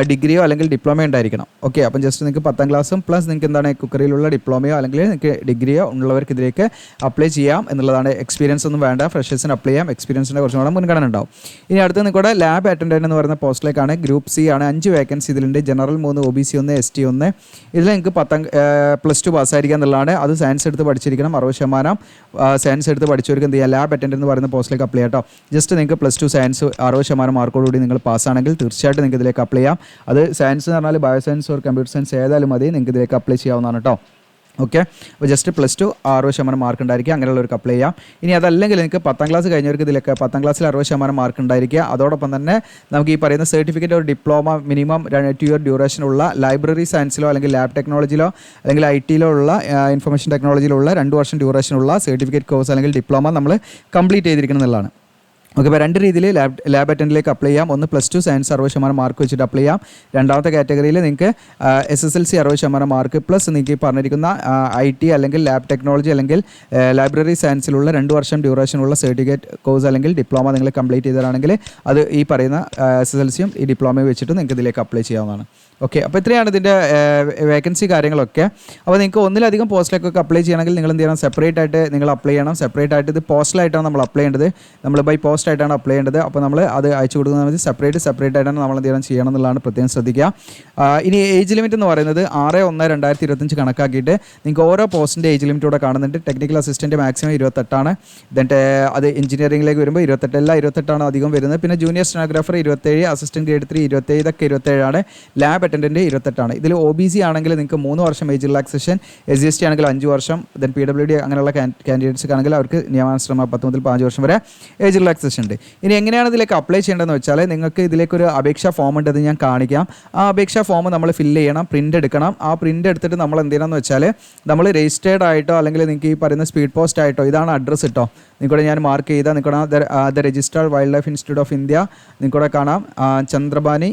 ഡിഗ്രിയോ അല്ലെങ്കിൽ ഡിപ്ലോമയോ ഉണ്ടായിരിക്കണം. ഓക്കെ, അപ്പം ജസ്റ്റ് നിങ്ങൾക്ക് 10ാം ക്ലാസ്സും പ്ലസ് നിങ്ങൾക്ക് എന്താണ് കുക്കറിയിലുള്ള ഡിപ്ലോമയോ അല്ലെങ്കിൽ നിങ്ങൾക്ക് ഡിഗ്രിയോ ഉള്ളവർക്ക് ഇതിലേക്ക് അപ്ലൈ ചെയ്യാം എന്നുള്ളതാണ്. എക്സ്പീരിയൻസ് ഒന്നും വേണ്ട, ഫ്രഷേഴ്സിന് അപ്ലൈ ചെയ്യാം. എക്സ്പീരിയൻസിൻ്റെ കുറച്ചും കൂടെ മുൻഗണന ഉണ്ടാവും. ഇനി അടുത്ത് നിങ്ങളുടെ ലാബ് അറ്റൻഡൻറ്റ് എന്ന് പറയുന്ന പോസ്റ്റിലേക്കാണ്, ഗ്രൂപ്പ് C ആണ്. 5 വേക്കൻസി ഇതിലുണ്ട്. General 3, OBC 1, ST 1. ഇതിൽ നിങ്ങൾക്ക് +2 പാസ്സായിരിക്കുക എന്നുള്ളതാണ്. അത് സയൻസ് എടുത്ത് പഠിച്ചിരിക്കണം. 60% സയൻസ് എടുത്ത് പഠിച്ചവർക്ക് എന്ത് ചെയ്യുക, ലാബ് അറ്റൻഡൻറ്റ് എന്ന് പറയുന്ന പോസ്റ്റിലേക്ക് അപ്ലൈ ചെയ്യാം കേട്ടോ. ജസ്റ്റ് നിങ്ങൾക്ക് +2 സയൻസ് 60% മാർക്കോടുകൂടി നിങ്ങൾ പാസ്സാണെങ്കിൽ തീർച്ചയായിട്ടും നിങ്ങൾക്ക് ഇതിലേക്ക് അപ്ലൈ ചെയ്യാം. അത് സയൻസ് എന്ന് പറഞ്ഞാൽ bio science or computer science ഏതായാലും മതി, നിങ്ങൾക്ക് ഇതിലേക്ക് അപ്ലൈ ചെയ്യാവുന്നതാണ് കേട്ടോ. ഓക്കെ, അപ്പോൾ ജസ്റ്റ് +2 60% മാർക്ക് ഉണ്ടായിരിക്കുക. അങ്ങനെയുള്ളവർക്ക് അപ്ലൈ ചെയ്യാം. ഇനി അതല്ലെങ്കിൽ നിങ്ങൾക്ക് 10ാം ക്ലാസ് കഴിഞ്ഞവർക്ക് ഇതിലേക്ക് 10ാം ക്ലാസ്സിൽ 60% മാർക്ക് ഉണ്ടായിരിക്കുക. അതോടൊപ്പം തന്നെ നമുക്ക് ഈ പറയുന്ന സർട്ടിഫിക്കറ്റ് ഒരു ഡിപ്ലോമ മിനിമം 2 ഇയർ ഡ്യൂറേഷനുള്ള ലൈബ്രറി സയൻസിലോ അല്ലെങ്കിൽ ലാബ് ടെക്നോളജിയിലോ അല്ലെങ്കിൽ IT-ലോ ഉള്ള ഇൻഫർമേഷൻ ടെക്നോളജിയിലുള്ള 2 വർഷം ഡ്യൂറേഷനുള്ള സർട്ടിഫിക്കറ്റ് കോഴ്സ് അല്ലെങ്കിൽ ഡിപ്ലോമ നമ്മൾ കംപ്ലീറ്റ് ചെയ്തിരിക്കണം എന്നുള്ളതാണ്. ഓക്കെ, അപ്പോൾ 2 രീതിയിൽ ലാബ് അറ്റൻഡിലേക്ക് അപ്ലൈ ചെയ്യാം. ഒന്ന് +2 സയൻസ് 60% മാർക്ക് വെച്ചിട്ട് അപ്ലൈ ചെയ്യാം. രണ്ടാമത്തെ കാറ്റഗറിയിൽ നിങ്ങൾക്ക് SSLC 60% മാർക്ക് പ്ലസ് നിങ്ങൾക്ക് ഈ പറഞ്ഞിരിക്കുന്ന IT അല്ലെങ്കിൽ ലാബ് ടെക്നോളജി അല്ലെങ്കിൽ ലൈബ്രറി സയൻസിലുള്ള 2 വർഷം ഡ്യൂറേഷനുള്ള സർട്ടിഫിക്കറ്റ് കോഴ്സ് അല്ലെങ്കിൽ ഡിപ്ലോമ നിങ്ങൾ കംപ്ലീറ്റ് ചെയ്തതാണെങ്കിൽ അത് ഈ പറയുന്ന SSLCയും ഈ ഡിപ്ലോമയും വെച്ചിട്ട് നിങ്ങൾക്ക് ഇതിലേക്ക് അപ്ലൈ ചെയ്യാവുന്നതാണ്. ഓക്കെ, അപ്പോൾ ഇത്രയാണ് ഇതിൻ്റെ വേക്കൻസി കാര്യങ്ങളൊക്കെ. അപ്പോൾ നിങ്ങൾക്ക് ഒന്നിലധികം പോസ്റ്റിലേക്കൊക്കെ അപ്ലൈ ചെയ്യണമെങ്കിൽ നിങ്ങൾ എന്ത് ചെയ്യണം, സെപ്പറേറ്റ് ആയിട്ട് നിങ്ങൾ അപ്ലൈ ചെയ്യണം. സെപ്പറേറ്റ് ആയിട്ട് ഇത് പോസ്റ്റിലായിട്ടാണ് നമ്മൾ അപ്ലൈ ചെയ്യേണ്ടത്, നമ്മൾ ബൈ പോസ്റ്റ് ആയിട്ടാണ് അപ്ലൈ ചെയ്യേണ്ടത്. അപ്പോൾ നമ്മൾ അത് അയച്ചു കൊടുക്കുന്ന സമയത്ത് സെപ്പറേറ്റ് ആയിട്ടാണ് നമ്മൾ എന്ത് ചെയ്യണം എന്നുള്ളതാണ് പ്രത്യേകം ശ്രദ്ധിക്കുക. ഇനി ഏജ് ലിമിറ്റ് എന്ന് പറയുന്നത് 6/1/2025 കണക്കാക്കിയിട്ട് നിങ്ങൾക്ക് ഓരോ പോസ്റ്റിൻ്റെ ഏജ് ലിമിറ്റ് ഇവിടെ കാണുന്നുണ്ട്. ടെക്നിക്കൽ അസിസ്റ്റൻറ്റ് മാക്സിമം 28 എന്നിട്ട് അത് എഞ്ചിനീയറിംഗിലേക്ക് വരുമ്പോൾ 28 അധികം വരുന്നത്. പിന്നെ ജൂനിയർ സ്റ്റെനോഗ്രാഫർ 27, അസിസ്റ്റൻറ്റ് ഗ്രേഡ് 3 27, ഇതൊക്കെ 27, ലാബ് അറ്റൻഡൻറ്റ് 28. ഇതിൽ OBC ആണെങ്കിൽ നിങ്ങൾക്ക് 3 വർഷം ഏജ് റിലാക്സേഷൻ, SGST ആണെങ്കിൽ 5 വർഷം, ദെൻ PWD അങ്ങനെയുള്ള കാൻഡിഡേറ്റ്സ് ആണെങ്കിൽ അവർക്ക് നിയമാനുസൃതമായ 10 മുതൽ 15 വർഷം വരെ ഏജ് റിലാക്സേഷൻ ഉണ്ട്. ഇനി എങ്ങനെയാണ് ഇതിലേക്ക് അപ്ലൈ ചെയ്യേണ്ടതെന്ന് വെച്ചാൽ നിങ്ങൾക്ക് ഇതിലേക്കൊരു അപേക്ഷാ ഫോം ഉണ്ട്, അത് ഞാൻ കാണിക്കാം. ആ അപേക്ഷാ ഫോം നമ്മൾ ഫില്ല് ചെയ്യണം, പ്രിൻ്റ് എടുക്കണം. ആ പ്രിൻ്റ് എടുത്തിട്ട് നമ്മൾ എന്ത് ചെയ്യണമെന്ന് വെച്ചാൽ നമ്മൾ രജിസ്റ്റേർഡ് ആയിട്ടോ അല്ലെങ്കിൽ നിങ്ങൾക്ക് ഈ പറയുന്ന സ്പീഡ് പോസ്റ്റ് ആയിട്ടോ, ഇതാണ് അഡ്രസ്സ് കേട്ടോ, നിങ്ങൾക്കൂടെ ഞാൻ മാർക്ക് ചെയ്താൽ നിൽക്കണം. The registrar wild life institute of India, നിങ്ങൾക്കൂടെ കാണാം ചന്ദ്രബാനി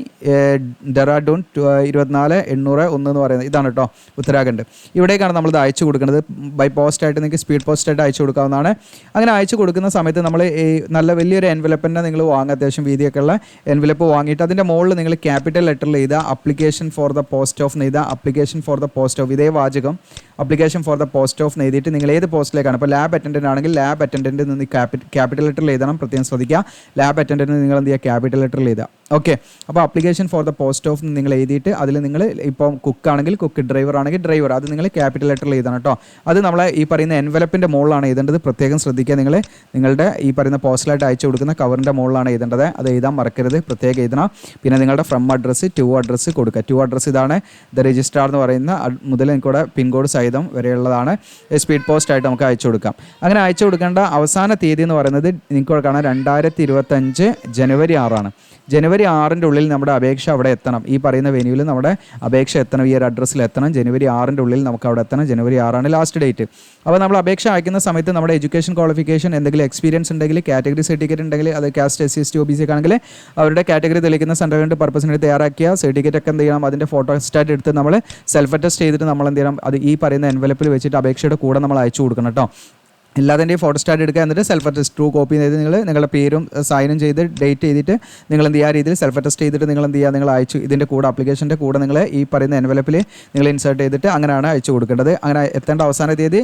ഡെറാഡൂൺ 24-801 എന്ന് പറയുന്നത് ഇതാണ് കേട്ടോ, ഉത്തരാഖണ്ഡ്. ഇവിടേക്കാണ് നമ്മളിത് അയച്ചു കൊടുക്കുന്നത്. ബൈ പോസ്റ്റായിട്ട് നിങ്ങൾക്ക് സ്പീഡ് പോസ്റ്റായിട്ട് അയച്ചു കൊടുക്കാവുന്നതാണ്. അങ്ങനെ അയച്ചു കൊടുക്കുന്ന സമയത്ത് നമ്മൾ ഈ നല്ല വലിയൊരു എൻവലപ്പിനെ നിങ്ങൾ വാങ്ങുക, അത്യാവശ്യം വീതിയൊക്കെ ഉള്ള എൻവലപ്പ് വാങ്ങിയിട്ട് അതിൻ്റെ മുകളിൽ നിങ്ങൾ ക്യാപിറ്റൽ ലെറ്ററിൽ എഴുതുക application for the post of എഴുതുക. Application for the post of, ഇതേ വാചകം application for the post of എഴുതിയിട്ട് നിങ്ങൾ ഏത് പോസ്റ്റിലേക്കാണ്, ഇപ്പോൾ ലാബ് അറ്റൻഡൻ്റ് ആണെങ്കിൽ ലാബ് അറ്റൻഡൻറ്റ് നിന്ന് ക്യാപിറ്റൽ ലെറ്ററിൽ എഴുതണം, പ്രത്യേകം ശ്രദ്ധിക്കുക. ലാബ് അറ്റൻഡൻറ്റ് നിങ്ങൾ എന്ത് ചെയ്യുക, ക്യാപിറ്റൽ ലെറ്ററിൽ എഴുതുക. ഓക്കെ, അപ്പോൾ application for the post of നിങ്ങൾ എഴുതിയിട്ട് അതിൽ നിങ്ങൾ ഇപ്പോൾ കുക്കാണെങ്കിൽ കുക്ക്, ഡ്രൈവർ ആണെങ്കിൽ ഡ്രൈവർ, അത് നിങ്ങൾ ക്യാപിറ്റൽ ലെറ്ററിൽ എഴുതണം കേട്ടോ. അത് നമ്മളെ ഈ പറയുന്ന എൻവലപ്പിൻ്റെ മുകളിലാണ് എഴുതേണ്ടത്, പ്രത്യേകം ശ്രദ്ധിക്കുക. നിങ്ങളുടെ ഈ പറയുന്ന പോസ്റ്റലായിട്ട് അയച്ചു കൊടുക്കുന്ന കവറിൻ്റെ മുകളിലാണ് എഴുതേണ്ടത്, അത് എഴുതാൻ മറക്കരുത്, പ്രത്യേകം എഴുതണം. പിന്നെ നിങ്ങളുടെ ഫ്രം അഡ്രസ്സ് ടു അഡ്രസ്സ് കൊടുക്കുക. ടു അഡ്രസ്സ് ഇതാണ് ദ രജിസ്ട്രാർ എന്ന് പറയുന്ന മുതൽ നിങ്ങൾക്കൂടെ പിൻകോഡ് സഹിതം വരെയുള്ളതാണ്. സ്പീഡ് പോസ്റ്റ് ആയിട്ട് നമുക്ക് അയച്ചു കൊടുക്കാം. അങ്ങനെ അയച്ചു കൊടുക്കേണ്ട അവസാന തീയതി എന്ന് പറയുന്നത് നിങ്ങൾക്ക് കാണാം 2025 ജനുവരി 6 ജനുവരി 6 ഉള്ളിൽ നമ്മുടെ അപേക്ഷ അവിടെ എത്തണം. ഈ പറയുന്ന വെന്യൂവിൽ നമ്മുടെ അപേക്ഷ എത്തണം, ഈ ഒരു അഡ്രസ്സിൽ എത്തണം. ജനുവരി 6 ഉള്ളിൽ നമുക്ക് അവിടെ എത്തണം. ജനുവരി 6 ലാസ്റ്റ് ഡേറ്റ്. അപ്പോൾ നമ്മൾ അപേക്ഷ അയക്കുന്ന സമയത്ത് നമ്മുടെ എഡ്യൂക്കേഷൻ ക്വാളിഫിക്കേഷൻ, എന്തെങ്കിലും എക്സ്പീരിയൻസ് ഉണ്ടെങ്കിൽ, കാറ്റഗറി സർട്ടിഫിക്കറ്റ് ഉണ്ടെങ്കിൽ, അത് കാസ്റ്റ് SC ST OBC ഒക്കെ ആണെങ്കിൽ അവരുടെ കാറ്റഗറി തെളിയിക്കുന്ന സെൻട്രൽ ഗവൺമെൻറ് പർപ്പസിന് തയ്യാറാക്കിയ സർട്ടിഫിക്കറ്റ് ഒക്കെ എന്ത് ചെയ്യണം, അതിൻ്റെ ഫോട്ടോ സ്റ്റാറ്റ് എടുത്ത് നമ്മൾ സെൽഫ് അറ്റസ്റ്റ് ചെയ്തിട്ട് നമ്മൾ എന്ത് ചെയ്യണം, അത് ഈ പറയുന്ന എൻവലപ്പിൽ വെച്ചിട്ട് അപേക്ഷയുടെ കൂടെ നമ്മൾ അയച്ചു കൊടുക്കണം കേട്ടോ. എല്ലാത്തിൻ്റെയും ഫോട്ടോ സ്റ്റാറ്റ് എടുക്കുക, എന്നിട്ട് സെൽഫ് അറ്റസ്റ്റ് ട്രൂ കോപ്പി ചെയ്ത് നിങ്ങളുടെ പേരും സൈനും ചെയ്ത് ഡേറ്റ് ചെയ്തിട്ട് നിങ്ങൾ എന്ത് ചെയ്യുക, രീതിയിൽ സെൽഫ് അറ്റസ്റ്റ് ചെയ്തിട്ട് നിങ്ങൾ എന്ത് ചെയ്യുക, നിങ്ങൾ അയച്ചു ഇതിൻ്റെ കൂടെ ആപ്ലിക്കേഷൻ്റെ കൂടെ നിങ്ങൾ ഈ പറയുന്ന എൻവലപ്പിൽ നിങ്ങൾ ഇൻസേർട്ട് ചെയ്തിട്ട് അങ്ങനെയാണ് അയച്ചു കൊടുക്കേണ്ടത്. അങ്ങനെ എത്തേണ്ട അവസാന തീയതി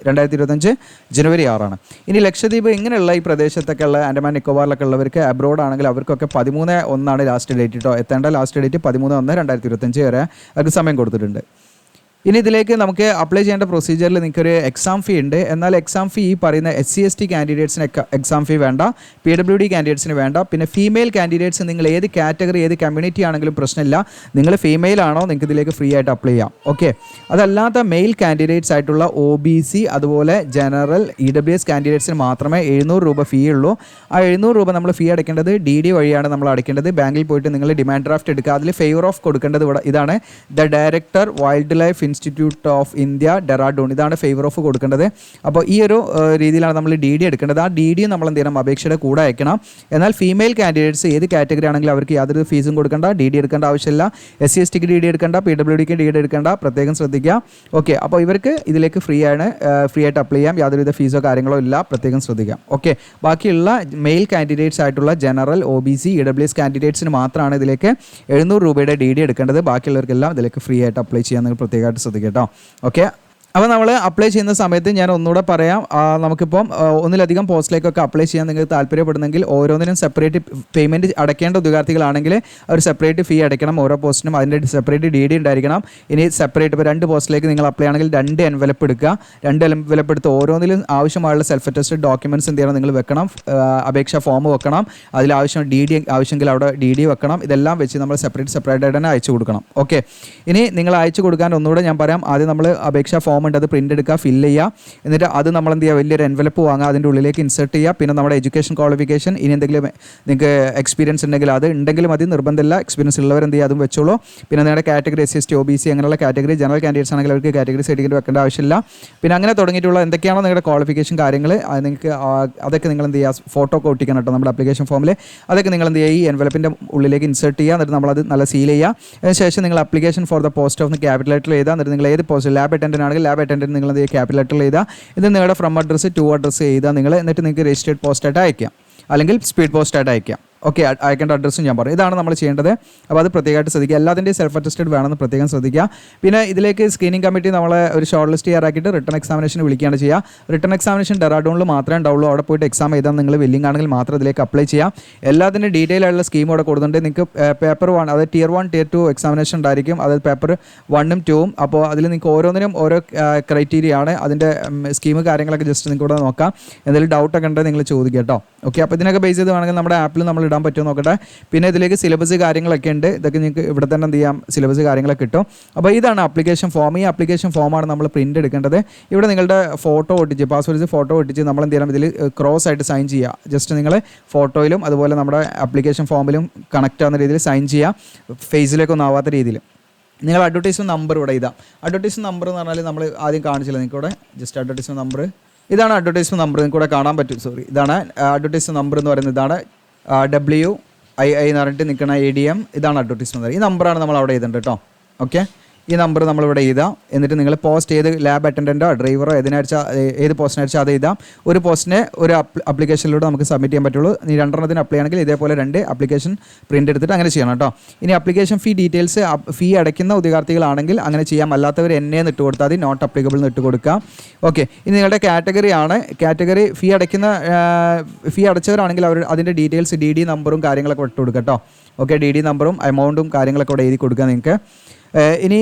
2025 ജനുവരി 6. ഇനി ലക്ഷദ്വീപ് ഇങ്ങനെയുള്ള ഈ പ്രദേശത്തൊക്കെ ഉള്ള ആൻഡമാൻ നിക്കോബാറിലൊക്കെ ഉള്ളവർക്ക് അബ്രോഡ് ആണെങ്കിൽ അവർക്കൊക്കെ 13/1 ലാസ്റ്റ് ഡേറ്റ് കേട്ടോ. എത്തേണ്ട ലാസ്റ്റ് ഡേറ്റ് 13/1/2025 വരെ അവർക്ക് സമയം കൊടുത്തിട്ടുണ്ട്. ഇനി ഇതിലേക്ക് നമുക്ക് അപ്ലൈ ചെയ്യേണ്ട പ്രൊസീജിയറിൽ നിങ്ങൾക്കൊരു എക്സാം ഫീ ഉണ്ട്. എന്നാൽ എക്സാം ഫീ ഈ പറയുന്ന SC ST കാൻഡിഡേറ്റ്സിന് എക്സാം ഫീ വേണ്ട, PWD കാൻഡിഡേറ്റ്സിന് വേണ്ട. പിന്നെ ഫീമെയിൽ കാൻഡിഡേറ്റ്സ് നിങ്ങൾ ഏത് കാറ്റഗറി ഏത് കമ്മ്യൂണിറ്റി ആണെങ്കിലും പ്രശ്നമില്ല, നിങ്ങൾ ഫീമെയിൽ ആണോ നിങ്ങൾക്ക് ഇതിലേക്ക് ഫ്രീ ആയിട്ട് അപ്ലൈ ചെയ്യാം. ഓക്കെ, അതല്ലാത്ത മെയിൽ കാൻഡിഡേറ്റ്സ് ആയിട്ടുള്ള OBC അതുപോലെ ജനറൽ EWS കാൻഡിഡേറ്റ്സിന് മാത്രമേ 700 രൂപ ഫീ ഉള്ളൂ. ആ 700 രൂപ നമ്മൾ ഫീ അടയ്ക്കേണ്ടത് DD വഴിയാണ് നമ്മൾ അടയ്ക്കേണ്ടത്. ബാങ്കിൽ പോയിട്ട് നിങ്ങൾ ഡിമാൻഡ് ഡ്രാഫ്റ്റ് എടുക്കുക, അതിൽ ഫേവർ ഓഫ് കൊടുക്കേണ്ടത് ഇതാണ് the director wild life institute of India Dehradun, ഇതാണ് ഫേവർ ഓഫ് കൊടുക്കേണ്ടത്. അപ്പോൾ ഈ ഒരു രീതിയിലാണ് നമ്മൾ DD എടുക്കേണ്ടത്. ആ DD നമ്മൾ എന്ത് ചെയ്യണം, അപേക്ഷയുടെ കൂടെ അയക്കണം. എന്നാൽ ഫീമെയിൽ കാൻഡിഡേറ്റ്സ് ഏത് കാറ്റഗറി ആണെങ്കിലും അവർക്ക് യാതൊരു ഫീസും കൊടുക്കേണ്ട, DD എടുക്കേണ്ട ആവശ്യമില്ല. SC STക്ക് DD എടുക്കേണ്ട, PWDക്ക് DD എടുക്കേണ്ട, പ്രത്യേകം ശ്രദ്ധിക്കുക. ഓക്കെ, അപ്പോൾ ഇവർക്ക് ഇതിലേക്ക് ഫ്രീ ആയിട്ട് അപ്ലൈ ചെയ്യാം, യാതൊരുവിധ ഫീസോ കാര്യങ്ങളോ ഇല്ല, പ്രത്യേകം ശ്രദ്ധിക്കാം. ഓക്കെ, ബാക്കിയുള്ള മെയിൽ കാൻഡിഡേറ്റ്സ് ആയിട്ടുള്ള ജനറൽ OBC EWS കാൻഡിഡേറ്റ്സിന് മാത്രമാണ് ഇതിലേക്ക് 700 രൂപയുടെ DD എടുക്കേണ്ടത്. ബാക്കിയുള്ളവർക്കെല്ലാം ഇതിലേക്ക് ഫ്രീ ആയിട്ട് അപ്ലൈ ചെയ്യാൻ നിങ്ങൾ പ്രത്യേകമായിട്ട് ശ്രദ്ധിക്കുക കേട്ടോ. ഓക്കെ, അപ്പോൾ നമ്മൾ അപ്ലൈ ചെയ്യുന്ന സമയത്ത് ഞാൻ ഒന്നുകൂടെ പറയാം, നമുക്കിപ്പം ഒന്നിലധികം പോസ്റ്റിലേക്കൊക്കെ അപ്ലൈ ചെയ്യാൻ നിങ്ങൾക്ക് താല്പര്യപ്പെടുന്നെങ്കിൽ ഓരോന്നിനും സെപ്പറേറ്റ് പേയ്മെൻറ്റ് അടയ്ക്കേണ്ട ഉദ്യോഗാർത്ഥികളാണെങ്കിൽ ഒരു സെപ്പറേറ്റ് ഫീ അടയ്ക്കണം. ഓരോ പോസ്റ്റിനും അതിൻ്റെ സെപ്പറേറ്റ് DD ഉണ്ടായിരിക്കണം. ഇനി സെപ്പറേറ്റ് ഇപ്പോൾ 2 പോസ്റ്റിലേക്ക് നിങ്ങൾ അപ്ലൈ ആണെങ്കിൽ 2 എൻവലപ്പ് എടുക്കുക. 2 എൻവലപ്പ് എടുത്ത് ഓരോന്നിലും ആവശ്യമായുള്ള സെൽഫ് അറ്റസ്റ്റഡ് ഡോക്യുമെൻറ്റ്സ് എന്ത് ചെയ്യണം, നിങ്ങൾ വെക്കണം. അപേക്ഷാ ഫോം വെക്കണം, അതിലാവശ്യം DD ആവശ്യമെങ്കിൽ അവിടെ DD വെക്കണം. ഇതെല്ലാം വെച്ച് നമ്മൾ സെപ്പറേറ്റ് ആയിട്ട് തന്നെ അയച്ചു കൊടുക്കണം. ഓക്കെ, ഇനി നിങ്ങൾ അയച്ചു കൊടുക്കാൻ ഒന്നുകൂടെ ഞാൻ പറയാം. ആദ്യം നമ്മൾ അപേക്ഷാ ഫോം ഉണ്ട്, അത് പ്രിൻ്റ് എടുക്കുക, ഫില്ല് ചെയ്യുക. എന്നിട്ട് അത് നമ്മൾ എന്ത് ചെയ്യുക, വലിയൊരു എൻവലപ്പ് വാങ്ങുക, അതിൻ്റെ ഉള്ളിലേക്ക് ഇൻസേർട്ട് ചെയ്യുക. പിന്നെ നമ്മുടെ എഡ്യൂക്കേഷൻ ക്വാളിഫിക്കേഷൻ, ഇനി എന്തെങ്കിലും നിങ്ങൾക്ക് എക്സ്പീരിയൻസ് ഉണ്ടെങ്കിൽ അത് ഉണ്ടെങ്കിലും മതി, നിർബന്ധമില്ല. എക്സ്പീരിയൻസ് ഉള്ളവർ എന്ത് ചെയ്യുക, അതും വെച്ചോളൂ. പിന്നെ നിങ്ങളുടെ കാറ്റഗറി SC ST OBC അങ്ങനെയുള്ള കാറ്റഗറി, ജനറൽ കാൻഡിഡേറ്റ്സ് ആണെങ്കിൽ അവർക്ക് കാറ്റഗറി സർട്ടിഫിക്കറ്റ് വെക്കേണ്ട ആവശ്യമില്ല. പിന്നെ അങ്ങനെ തുടങ്ങിയിട്ടുള്ള എന്തൊക്കെയാണോ നിങ്ങളുടെ ക്വാളിഫിക്കേഷൻ കാര്യങ്ങൾ നിങ്ങൾക്ക് അതൊക്കെ നിങ്ങൾ എന്ത് ചെയ്യുക, ഫോട്ടോ ഒക്കെ ഒട്ടിക്കണം കേട്ടോ നമ്മുടെ ആപ്ലിക്കേഷൻ ഫോമിൽ. അതൊക്കെ നിങ്ങൾ എന്ത് ചെയ്യുക, ഈ എൻവലപ്പിൻ്റെ ഉള്ളിലേക്ക് ഇൻസേർട്ട് ചെയ്യുക. എന്നിട്ട് നമ്മളത് നല്ല സീൽ ചെയ്യുക. അതിനുശേഷം നിങ്ങൾ application for the post of capital letter എഴുതുക. എന്നിട്ട് നിങ്ങൾ ഏത് പോസ്റ്റ്, ലാബ് അറ്റൻഡൻ്റ് ആണെങ്കിൽ ലാബ് അറ്റൻഡൻറ്റ് നിങ്ങൾ എന്ത് ചെയ്യുക, ക്യാപിറ്റൽ ലെറ്റർ എഴുതുക. ഇത് നിങ്ങളുടെ ഫ്രം അഡ്രസ്സ് ടു അഡ്രസ്സ് എഴുതുക നിങ്ങൾ. എന്നിട്ട് നിങ്ങൾക്ക് രജിസ്റ്റേർഡ് പോസ്റ്റായിട്ട് അയക്കാം, അല്ലെങ്കിൽ സ്പീഡ് പോസ്റ്റായിട്ട് അയക്കാം. ഓക്കെ, അയക്കേണ്ട അഡ്രസ്സും ഞാൻ പറയും. ഇതാണ് നമ്മൾ ചെയ്യേണ്ടത്. അപ്പോൾ അത് പ്രത്യേകമായിട്ട് ശ്രദ്ധിക്കുക. എല്ലാത്തിൻ്റെയും സെൽഫ് അറ്റസ്റ്റഡ് വേണമെന്ന് പ്രത്യേകം ശ്രദ്ധിക്കുക. പിന്നെ ഇതിലേക്ക് സ്ക്രീനിങ് കമ്മിറ്റി നമ്മളെ ഒരു ഷോർട്ട് ലിസ്റ്റ് തയ്യാറാക്കിയിട്ട് റിട്ടൺ എക്സാമിനേഷൻ വിളിക്കുകയാണ് ചെയ്യുക. റിട്ടൺ എക്സാമിനേഷൻ ഡെറാഡൂണിൽ മാത്രമേ ഉണ്ടാവുള്ളൂ. അവിടെ പോയിട്ട് എക്സാം എഴുതാൻ നിങ്ങൾ വില്ലിംഗ് ആണെങ്കിൽ മാത്രം ഇതിലേക്ക് അപ്ലൈ ചെയ്യാം. എല്ലാത്തിൻ്റെ ഡീറ്റെയിൽ ആയിട്ടുള്ള സ്കീം അവിടെ കൊടുക്കുന്നുണ്ട്. നിങ്ങൾക്ക് പേപ്പർ 1, അതായത് Tier 1 Tier 2 എക്സാമിനേഷൻ ഉണ്ടായിരിക്കും. അതായത് പേപ്പർ 1ഉം 2ഉം. അപ്പോൾ അതിൽ നിങ്ങൾക്ക് ഓരോന്നിനും ഓരോ ക്രൈറ്റീരിയ ആണ്. അതിൻ്റെ സ്കീം കാര്യങ്ങളൊക്കെ ജസ്റ്റ് നിങ്ങൾക്ക് ഇവിടെ നോക്കാം. എന്തെങ്കിലും ഡൗട്ടൊക്കെ ഉണ്ടെങ്കിൽ നിങ്ങൾ ചോദിക്കുക കേട്ടോ. ഓക്കെ, അപ്പോൾ ഇതിനൊക്കെ ബേസ് ചെയ്ത് വേണമെങ്കിൽ നമ്മുടെ ആപ്പിൽ നമ്മൾ ഇടാൻ പറ്റുമോ നോക്കട്ടെ. പിന്നെ ഇതിലേക്ക് സിലബസ് കാര്യങ്ങളൊക്കെ ഉണ്ട്. ഇതൊക്കെ നിങ്ങൾക്ക് ഇവിടെ തന്നെ എന്ത് ചെയ്യാം, സിലബസ് കാര്യങ്ങളൊക്കെ കിട്ടും. അപ്പോൾ ഇതാണ് ആപ്ലിക്കേഷൻ ഫോം. ഈ ആപ്ലിക്കേഷൻ ഫോമാണ് നമ്മൾ പ്രിൻ്റ് എടുക്കേണ്ടത്. ഇവിടെ നിങ്ങളുടെ ഫോട്ടോ ഒട്ടിച്ച്, പാസ്വേഡ് ഫോട്ടോ ഒട്ടിച്ച് നമ്മൾ എന്ത് ചെയ്യണം, ഇതിൽ ക്രോസ് ആയിട്ട് സൈൻ ചെയ്യുക. ജസ്റ്റ് നിങ്ങൾ ഫോട്ടോയിലും അതുപോലെ നമ്മുടെ ആപ്ലിക്കേഷൻ ഫോമിലും കണക്റ്റ് ആവുന്ന രീതിയിൽ സൈൻ ചെയ്യുക, ഫേസിലേക്കൊന്നും ആവാത്ത രീതിയിൽ. നിങ്ങൾ അഡ്വർടൈസ്മെൻറ്റ് നമ്പർ ഇവിടെ ഇതാ. അഡ്വർടൈസ്മെൻറ്റ് നമ്പർ എന്ന് പറഞ്ഞാൽ നമ്മൾ ആദ്യം കാണിച്ചില്ല നിങ്ങൾക്ക് ഇവിടെ. ജസ്റ്റ് അഡ്വർടൈസ്മെൻറ്റ് നമ്പർ ഇതാണ്. അഡ്വർടൈസ്മെൻറ്റ് നമ്പർ നിങ്ങൾക്ക് ഇവിടെ കാണാൻ പറ്റും. സോറി, ഇതാണ് അഡ്വർടൈസ്മെൻറ്റ് നമ്പർ എന്ന് പറയുന്നത്. ഇതാണ് WII എന്ന് പറഞ്ഞിട്ട് നിൽക്കുന്ന ADM. ഇതാണ് അഡ്വർടൈസ്മെൻറ്റ്. ഈ നമ്പറാണ് നമ്മൾ അവിടെ എഴുതേണ്ടത് കേട്ടോ. ഓക്കെ, ഈ നമ്പർ നമ്മളിവിടെ എഴുതാം. എന്നിട്ട് നിങ്ങൾ പോസ്റ്റ് ഏത് ലാബ് അറ്റൻഡൻറ്റോ ഡ്രൈവറോ ഏത് പോസ്റ്റിനെ അടിച്ചാൽ അത് എഴുതാം. ഒരു പോസ്റ്റിനെ ഒരു ആപ്ലിക്കേഷനിലൂടെ നമുക്ക് സബ്മിറ്റ് ചെയ്യാൻ പറ്റുള്ളൂ. ഇനി 2 അപ്ലൈ ആണെങ്കിൽ ഇതേപോലെ 2 ആപ്ലിക്കേഷൻ പ്രിൻ്റ് എടുത്തിട്ട് അങ്ങനെ ചെയ്യണം കേട്ടോ. ഇനി ആപ്ലിക്കേഷൻ ഫീ ഡീറ്റെയിൽസ്, ഫീ അടയ്ക്കുന്ന ഉദ്യോഗാർത്ഥികളാണെങ്കിൽ അങ്ങനെ ചെയ്യാം. അല്ലാത്തവർ എന്നെ ഇട്ട് കൊടുത്താൽ മതി, നോട്ട് അപ്ലിക്കബിൾ എന്ന് ഇട്ട് കൊടുക്കാം. ഓക്കെ, ഇനി നിങ്ങളുടെ കാറ്റഗറി ആണ്. കാറ്റഗറി ഫീ അടച്ചവരാണെങ്കിൽ അവർ അതിൻ്റെ ഡീറ്റെയിൽസ് DD നമ്പറും കാര്യങ്ങളൊക്കെ ഇട്ട് കൊടുക്കുക കേട്ടോ. ഓക്കെ, DD നമ്പറും എമൗണ്ടും കാര്യങ്ങളൊക്കെ ഇവിടെ എഴുതി കൊടുക്കുക നിങ്ങൾക്ക്. ഇനി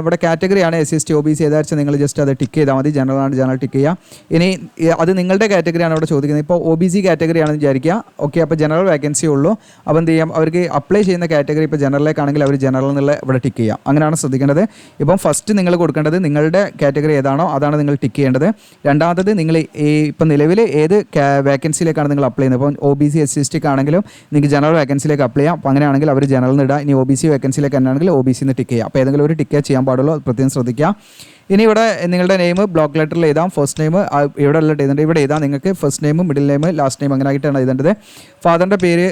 ഇവിടെ കാറ്റഗറിയാണ് SC OBC ഏതാച്ചാൽ നിങ്ങൾ ജസ്റ്റ് അത് ടിക്ക് ചെയ്താൽ മതി. ജനറൽ ആണ്, ജനറൽ ടിക്ക് ചെയ്യുക. ഇനി അത് നിങ്ങളുടെ കാറ്റഗറിയാണ് ഇവിടെ ചോദിക്കുന്നത്. ഇപ്പോൾ OBC കാറ്റഗറി ആണെന്ന് വിചാരിക്കുക. ഓക്കെ, അപ്പോൾ ജനറൽ വേക്കൻസി ഉള്ളൂ. അപ്പോൾ എന്ത് ചെയ്യാം, അവർക്ക് അപ്ലൈ ചെയ്യുന്ന കാറ്റഗറി ഇപ്പോൾ ജനറലിലേക്കാണെങ്കിൽ അവർ ജനറൽ എന്നുള്ള ഇവിടെ ടിക്ക് ചെയ്യാം. അങ്ങനെയാണ് ശ്രദ്ധിക്കേണ്ടത്. ഇപ്പം ഫസ്റ്റ് നിങ്ങൾ കൊടുക്കേണ്ടത് നിങ്ങളുടെ കാറ്റഗറി ഏതാണോ അതാണ് നിങ്ങൾ ടിക്ക് ചെയ്യേണ്ടത്. രണ്ടാമത്തത് നിങ്ങൾ ഇപ്പം നിലവിൽ ഏത് വേക്കൻസിയിലേക്കാണ് നിങ്ങൾ അപ്ലൈ ചെയ്യുന്നത്. ഇപ്പോൾ OBC SC ST ആണെങ്കിലും നിങ്ങൾക്ക് ജനറൽ വേക്കൻസിയിലേക്ക് അപ്ലൈ ചെയ്യാം. അപ്പോൾ അങ്ങനെയാണെങ്കിൽ അവർ ജനറൽ ഇടുക. ഇനി OBC വേക്കൻസിയിലേക്ക് തന്നെയാണെങ്കിൽ OBC എന്ന് ടിക്ക് ചെയ്യാം. അപ്പോൾ ഏതെങ്കിലും ഒരു ടിക്കറ്റ് ചെയ്യാൻ പാടുള്ളൂ, അത് പ്രത്യേകം ശ്രദ്ധിക്കുക. ഇനി ഇവിടെ നിങ്ങളുടെ നെയിം ബ്ലോക്ക് ലെറ്ററിൽ എഴുതാം. ഫസ്റ്റ് നെയിം ഇവിടെ ഉള്ള എഴുതേണ്ടത് ഇവിടെ എഴുതാം. നിങ്ങൾക്ക് first name, middle name, last name അങ്ങനെ ആയിട്ടാണ് എഴുതേണ്ടത്. ഫാദറിൻ്റെ പേര്,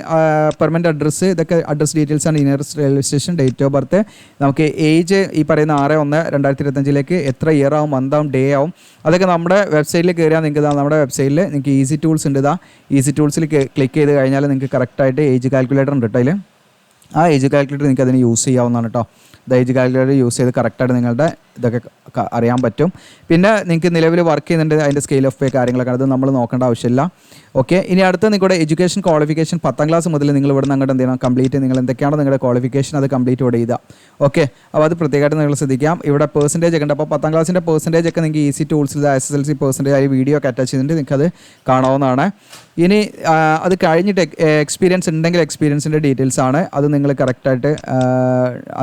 പെർമനൻറ്റ് അഡ്രസ്സ്, ഇതൊക്കെ അഡ്രസ് ഡീറ്റെയിൽസ് ആണ്. Nearest railway station, date of birth, നമുക്ക് ഏജ് ഈ പറയുന്ന 6/1/2025 എത്ര ഇയർ ആവും, മന്ത് ആവും, ഡേ ആവും, അതൊക്കെ നമ്മുടെ വെബ്സൈറ്റിൽ കയറിയാൽ നിങ്ങൾക്ക് നമ്മുടെ വെബ്സൈറ്റിൽ നിങ്ങൾക്ക് ഈസി ടൂൾസ് ഉണ്ട്. ഈസി ടൂൾസിൽ ക്ലിക്ക് ചെയ്ത് കഴിഞ്ഞാൽ നിങ്ങൾക്ക് കറക്റ്റായിട്ട് ഏജ് കാൽക്കുലേറ്റർ ഉണ്ട് കേട്ടോ. അതിൽ ആ ഏജ് കാൽക്കുലേറ്റർ നിങ്ങൾക്ക് അതിന് യൂസ് ചെയ്യാവുന്നതാണ് കേട്ടോ. ഏജ് കാൽക്കുലേറ്റർ യൂസ് ചെയ്ത് കറക്റ്റായിട്ട് നിങ്ങളുടെ ഇതൊക്കെ അറിയാൻ പറ്റും. പിന്നെ നിങ്ങൾക്ക് നിലവിൽ വർക്ക് ചെയ്യുന്നുണ്ട് അതിൻ്റെ സ്കെയിൽ ഓഫ് പേ കാര്യങ്ങളൊക്കെ അത് നമ്മൾ നോക്കേണ്ട ആവശ്യമില്ല. ഓക്കെ, ഇനി അടുത്ത നിങ്ങളുടെ എഡ്യൂക്കേഷൻ ക്വാളിഫിക്കേഷൻ 10ാം ക്ലാസ് മുതൽ നിങ്ങൾ ഇവിടെ നിന്ന് അങ്ങോട്ട് എന്ത് ചെയ്യണം, കംപ്ലീറ്റ് നിങ്ങൾ എന്തൊക്കെയാണ് നിങ്ങളുടെ ക്വാളിഫിക്കേഷൻ അത് കംപ്ലീറ്റ് ഇവിടെ ചെയ്താൽ. ഓക്കെ, അപ്പോൾ അത് പ്രത്യേകമായിട്ട് നിങ്ങൾ ശ്രദ്ധിക്കാം. ഇവിടെ പെർസെൻറ്റേജ് ഒക്കെ ഉണ്ട്. അപ്പോൾ 10ാം ക്ലാസ്സിൻ്റെ പെർസെൻറ്റേജ് ഒക്കെ നിങ്ങൾക്ക് ഈസി ടൂൾസിൽ SSLC പെർസെൻറ്റേജ് ആയി വീഡിയോ ഒക്കെ അറ്റാച്ച് ചെയ്തിട്ട് നിങ്ങൾക്ക് അത് കാണാവുന്നതാണ്. ഇനി അത് കഴിഞ്ഞിട്ട് എക്സ്പീരിയൻസ് ഉണ്ടെങ്കിൽ എക്സ്പീരിയൻസിൻ്റെ ഡീറ്റെയിൽസ് ആണ്. അത് നിങ്ങൾ കറക്റ്റായിട്ട്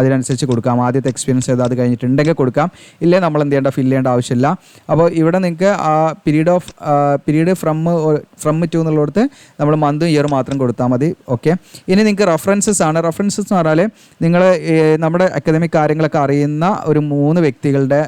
അതിനനുസരിച്ച് കൊടുക്കാം. ആദ്യത്തെ എക്സ്പീരിയൻസ് ഏത് അത് കഴിഞ്ഞിട്ടുണ്ടെങ്കിൽ കൊടുക്കാം. ഇല്ലേ നമ്മൾ എന്ത് ചെയ്യേണ്ട, ഫില്ല് ചെയ്യേണ്ട ആവശ്യമില്ല. അപ്പോൾ ഇവിടെ നിങ്ങൾക്ക് ആ പീരീഡ് ഫ്രം ടു എന്നുള്ളിടത്ത് നമ്മൾ മന്തും ഇയർ മാത്രം കൊടുത്താൽ മതി. ഓക്കെ, ഇനി നിങ്ങൾക്ക് റെഫറൻസസ് ആണ്. റെഫറൻസസ് എന്ന് പറഞ്ഞാൽ നിങ്ങൾ നമ്മുടെ അക്കാദമിക് കാര്യങ്ങളൊക്കെ അറിയുന്ന ഒരു 3 വ്യക്തികളുടെ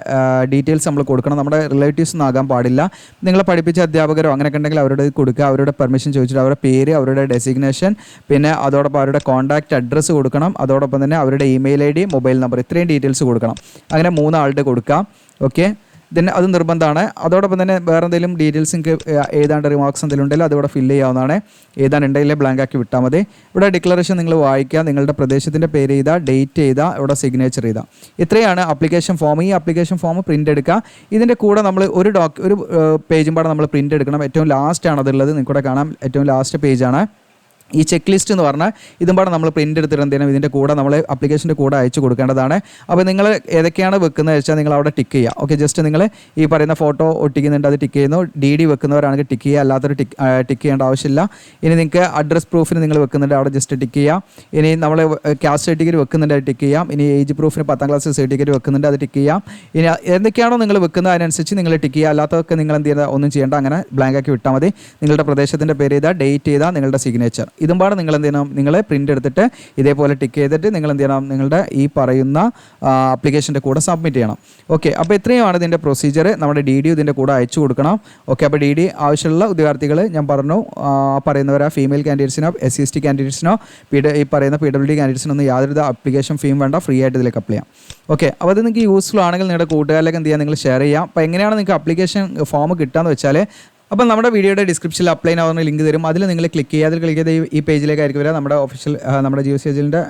ഡീറ്റെയിൽസ് നമ്മൾ കൊടുക്കണം. നമ്മുടെ റിലേറ്റീവ്സ് ഒന്നും ആകാൻ പാടില്ല. നിങ്ങളെ പഠിപ്പിച്ച അധ്യാപകരോ അങ്ങനെയൊക്കെ ഉണ്ടെങ്കിൽ അവരുടെ കൊടുക്കുക. അവരുടെ പെർമിഷൻ ചോദിച്ചിട്ട് അവരുടെ പേര്, അവരുടെ ഡെസിഗ്നേഷൻ, പിന്നെ അതോടൊപ്പം അവരുടെ കോൺടാക്റ്റ് അഡ്രസ്സ് കൊടുക്കണം. അതോടൊപ്പം തന്നെ അവരുടെ ഇമെയിൽ ID, മൊബൈൽ നമ്പർ, ഇത്രയും ഡീറ്റെയിൽസ് കൊടുക്കണം. അങ്ങനെ 3 ആളുടെ കൊടുക്കാം. ഓക്കെ, പിന്നെ അത് നിർബന്ധമാണ്. അതോടൊപ്പം തന്നെ വേറെ എന്തെങ്കിലും ഡീറ്റെയിൽസ് നിങ്ങൾക്ക് എഴുതാണ്ട് റിമാർക്സ് എന്തെങ്കിലും ഉണ്ടെങ്കിൽ അതിവിടെ ഫില്ല് ചെയ്യാവുന്നതാണ്. എഴുതാനുണ്ടെങ്കിൽ ബ്ലാങ്ക് ആക്കി വിട്ടാൽ മതി. ഇവിടെ ഡിക്ലറേഷൻ നിങ്ങൾ വായിക്കുക, നിങ്ങളുടെ പ്രദേശത്തിൻ്റെ പേര് എഴുതുക, ഡേറ്റ് എഴുതുക, ഇവിടെ സിഗ്നേച്ചർ എഴുതുക. ഇത്രയാണ് ആപ്ലിക്കേഷൻ ഫോം. ഈ ആപ്ലിക്കേഷൻ ഫോം പ്രിൻ്റ് എടുക്കുക. ഇതിൻ്റെ കൂടെ നമ്മൾ ഒരു പേജും പാടെ നമ്മൾ പ്രിൻ്റ് എടുക്കണം. ഏറ്റവും ലാസ്റ്റാണ് അതുള്ളത്, നിങ്ങൾക്കൂടെ കാണാം. ഏറ്റവും ലാസ്റ്റ് പേജാണ് ഈ ചെക്ക് ലിസ്റ്റ് എന്ന് പറഞ്ഞാൽ. ഇതും പാടെ നമ്മൾ പ്രിൻ്റ് എടുത്തിട്ട് എന്ത് ചെയ്യണം, ഇതിൻ്റെ കൂടെ നമ്മൾ ആപ്ലിക്കേഷൻ്റെ കൂടെ അയച്ചു കൊടുക്കേണ്ടതാണ്. അപ്പോൾ നിങ്ങൾ ഏതൊക്കെയാണ് വെക്കുന്നത് വെച്ചാൽ നിങ്ങൾ അവിടെ ടിക്ക് ചെയ്യുക. ഓക്കെ, ജസ്റ്റ് നിങ്ങൾ ഈ പറയുന്ന ഫോട്ടോ ഒട്ടിക്കുന്നുണ്ട്, അത് ടിക്ക് ചെയ്യുന്നു. DD വെക്കുന്നവരാണെങ്കിൽ ടിക്ക് ചെയ്യുക, അല്ലാത്തൊരു ടിക്ക് ചെയ്യേണ്ട ആവശ്യമില്ല. ഇനി നിങ്ങൾക്ക് അഡ്രസ് പ്രൂഫിന് നിങ്ങൾ വെക്കുന്നുണ്ട്, അവിടെ ജസ്റ്റ് ടിക്ക് ചെയ്യാം. ഇനി നമ്മൾ കാസ്റ്റ് സർട്ടിഫിക്കറ്റ് വെക്കുന്നുണ്ട്, അത് ടിക്ക് ചെയ്യാം. ഇനി ഏജ് പ്രൂഫിന് 10ാം ക്ലാസ് സർട്ടിഫിക്കറ്റ് വെക്കുന്നുണ്ട്, അത് ടിക്ക് ചെയ്യാം. ഇനി എന്തൊക്കെയാണോ നിങ്ങൾ വെക്കുന്നത് അതിനനുസരിച്ച് നിങ്ങൾ ടിക്ക് ചെയ്യുക. അല്ലാത്തതൊക്കെ നിങ്ങൾ എന്ത് ചെയ്യുക, ഒന്നും ചെയ്യേണ്ട, അങ്ങനെ ബ്ലാങ്ക് ആക്കി വിട്ടാൽ മതി. നിങ്ങളുടെ പ്രദേശത്തിൻ്റെ പേര് ചെയ്താൽ, ഡേറ്റ് ചെയ്താൽ, നിങ്ങളുടെ സിഗ്നേച്ചർ, ഇതും പാടെ നിങ്ങൾ എന്ത് ചെയ്യണം, നിങ്ങൾ പ്രിൻ്റ് എടുത്തിട്ട് ഇതേപോലെ ടിക്ക് ചെയ്തിട്ട് നിങ്ങൾ എന്ത് ചെയ്യണം, നിങ്ങളുടെ ഈ പറയുന്ന ആപ്ലിക്കേഷൻ്റെ കൂടെ സബ്മിറ്റ് ചെയ്യണം. ഓക്കെ, അപ്പോൾ ഇത്രയുമാണ് ഇതിൻ്റെ പ്രൊസീജിയർ. നമ്മുടെ DD ഇതിൻ്റെ കൂടെ അയച്ചു കൊടുക്കണം. ഓക്കെ, അപ്പോൾ DD ആവശ്യമുള്ള ഉദ്യോഗാർത്ഥികൾ ഞാൻ പറഞ്ഞു പറയുന്നവരാ ഫീമെയിൽ കാൻഡിഡേറ്റ്സിനോ SC ST കാൻഡിഡേറ്റ്സിനോ ഈ പറയുന്ന PWD കാൻഡിഡേറ്റ്സിനൊന്നും യാതൊരു ആപ്ലിക്കേഷൻ ഫീം വേണ്ട, ഫ്രീ ആയിട്ട് ഇതിലേക്ക് അപ്ലൈ ചെയ്യാം. ഓക്കെ, അപ്പോൾ അത് നിങ്ങൾക്ക് യൂസ്ഫുൾ ആണെങ്കിൽ നിങ്ങളുടെ കൂട്ടുകാരിലേക്ക് എന്ത് ചെയ്യാം, നിങ്ങൾ ഷെയർ ചെയ്യാം. അപ്പോൾ എങ്ങനെയാണ് നിങ്ങൾക്ക് ആപ്ലിക്കേഷൻ ഫോം കിട്ടുകയെന്ന് വെച്ചാൽ അപ്പോൾ നമ്മുടെ വീഡിയോയുടെ ഡിസ്ക്രിപ്ഷനിൽ അപ്ലൈ ആവുന്ന ലിങ്ക് തരും. അതിൽ നിങ്ങൾ ക്ലിക്ക് ചെയ്യുക. അതിൽ ക്ലിക്ക് ചെയ്ത് ഈ പേജിലേക്കായിരിക്കും വരിക. നമ്മുടെ ഒഫീഷ്യൽ നമ്മുടെ GOCLന്റെ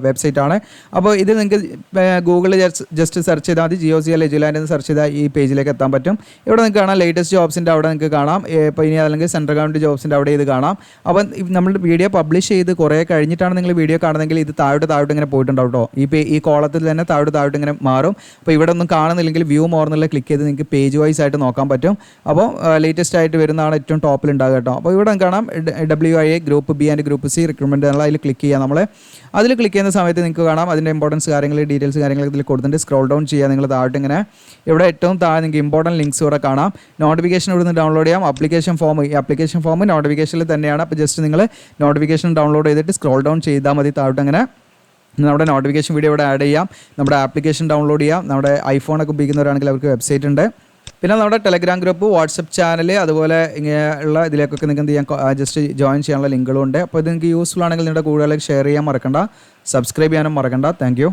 വെബ്സൈറ്റ് ആണ്. അപ്പോൾ ഇത് നിങ്ങൾക്ക് ഗൂഗിളിൽ ജസ്റ്റ് സെർച്ച് ചെയ്താൽ മതി. GOCL എജുലാൻഡ് എന്ന് സെർച്ച് ചെയ്താൽ ഈ പേജിലേക്ക് എത്താൻ പറ്റും. ഇവിടെ നിങ്ങൾക്ക് കാണാം ലേറ്റസ്റ്റ് ജോബ്സിൻ്റെ അവിടെ നിങ്ങൾക്ക് കാണാം. ഇപ്പോൾ ഇനി അല്ലെങ്കിൽ സെൻട്രൽ ഗവൺമെൻറ് ജോബ്സിൻ്റെ അവിടെ ഇത് കാണാം. അപ്പോൾ നമ്മൾ വീഡിയോ പബ്ലിഷ് ചെയ്ത് കുറേ കഴിഞ്ഞിട്ടാണ് നിങ്ങൾ വീഡിയോ കാണുന്നതെങ്കിൽ ഇത് താഴോട്ട് ഇങ്ങനെ പോയിട്ടുണ്ടാവും കേട്ടോ. ഈ കോളത്തിൽ തന്നെ താഴോട്ട് ഇങ്ങനെ മാറും. അപ്പോൾ ഇവിടെ ഒന്നും കാണുന്നില്ലെങ്കിൽ വ്യൂ മോർ എന്നുള്ള ക്ലിക്ക് ചെയ്ത് നിങ്ങൾക്ക് പേജ് വൈസ് ആയിട്ട് നോക്കാൻ പറ്റും. അപ്പോൾ ലേറ്റസ്റ്റ് ആയിട്ട് വരുന്നതാണ് ഏറ്റവും ടോപ്പിൽ ഉണ്ടാകുക കേട്ടോ. അപ്പോൾ ഇവിടെ കാണാം WIA group B and group C recruitment എന്നുള്ള അതിൽ ക്ലിക്ക് ചെയ്യുക. നമ്മൾ അതിൽ ക്ലിക്ക് ചെയ്യുന്ന സമയത്ത് നിങ്ങൾക്ക് കാണാം അതിൻ്റെ ഇമ്പോർട്ടൻസ് കാര്യങ്ങൾ ഡീറ്റെയിൽസ് കാര്യങ്ങൾ ഇതിൽ കൊടുത്തിട്ട് സ്ക്രോൾ ഡൗൺ ചെയ്യുക. നിങ്ങൾ താഴോട്ട് ഇങ്ങനെ ഇവിടെ ഏറ്റവും താഴെ നിങ്ങൾക്ക് ഇമ്പോർട്ടൻറ്റ് ലിങ്ക്സ് കൂടെ കാണാം. നോട്ടിഫിക്കേഷൻ ഇവിടുന്ന് ഡൗൺലോഡ് ചെയ്യാം. ആപ്ലിക്കേഷൻ ഫോം ഈ ആപ്ലിക്കേഷൻ ഫോം നോട്ടിഫിക്കേഷനിൽ തന്നെയാണ്. അപ്പോൾ ജസ്റ്റ് നിങ്ങൾ നോട്ടിഫിക്കേഷൻ ഡൗൺലോഡ് ചെയ്തിട്ട് സ്ക്രോൾ ഡൗൺ ചെയ്താൽ മതി. താഴോട്ട് അങ്ങനെ നമ്മുടെ നോട്ടിഫിക്കേഷൻ വീഡിയോ ഇവിടെ ആഡ് ചെയ്യാം. നമ്മുടെ ആപ്ലിക്കേഷൻ ഡൗൺലോഡ് ചെയ്യാം. നമ്മുടെ ഐഫോണൊക്കെ ഉപയോഗിക്കുന്നവരാണെങ്കിൽ അവർക്ക് വെബ്സൈറ്റ് ഉണ്ട്. പിന്നെ നമ്മുടെ ടെലഗ്രാം ഗ്രൂപ്പ്, വാട്സപ്പ് ചാനൽ, അതുപോലെ ഇങ്ങനെയുള്ള ഇതിലേക്കൊക്കെ നിങ്ങൾക്ക് എന്ത് ചെയ്യാം ജസ്റ്റ് ജോയിൻ ചെയ്യാനുള്ള ലിങ്കുകളുണ്ട്. അപ്പോൾ ഇത് നിങ്ങൾക്ക് യൂസ്ഫുൾ ആണെങ്കിൽ നിങ്ങളുടെ കൂടുതൽ ഷെയർ ചെയ്യാൻ മറക്കണ്ട, സബ്സ്ക്രൈബ് ചെയ്യാനും മറക്കണ്ട. താങ്ക്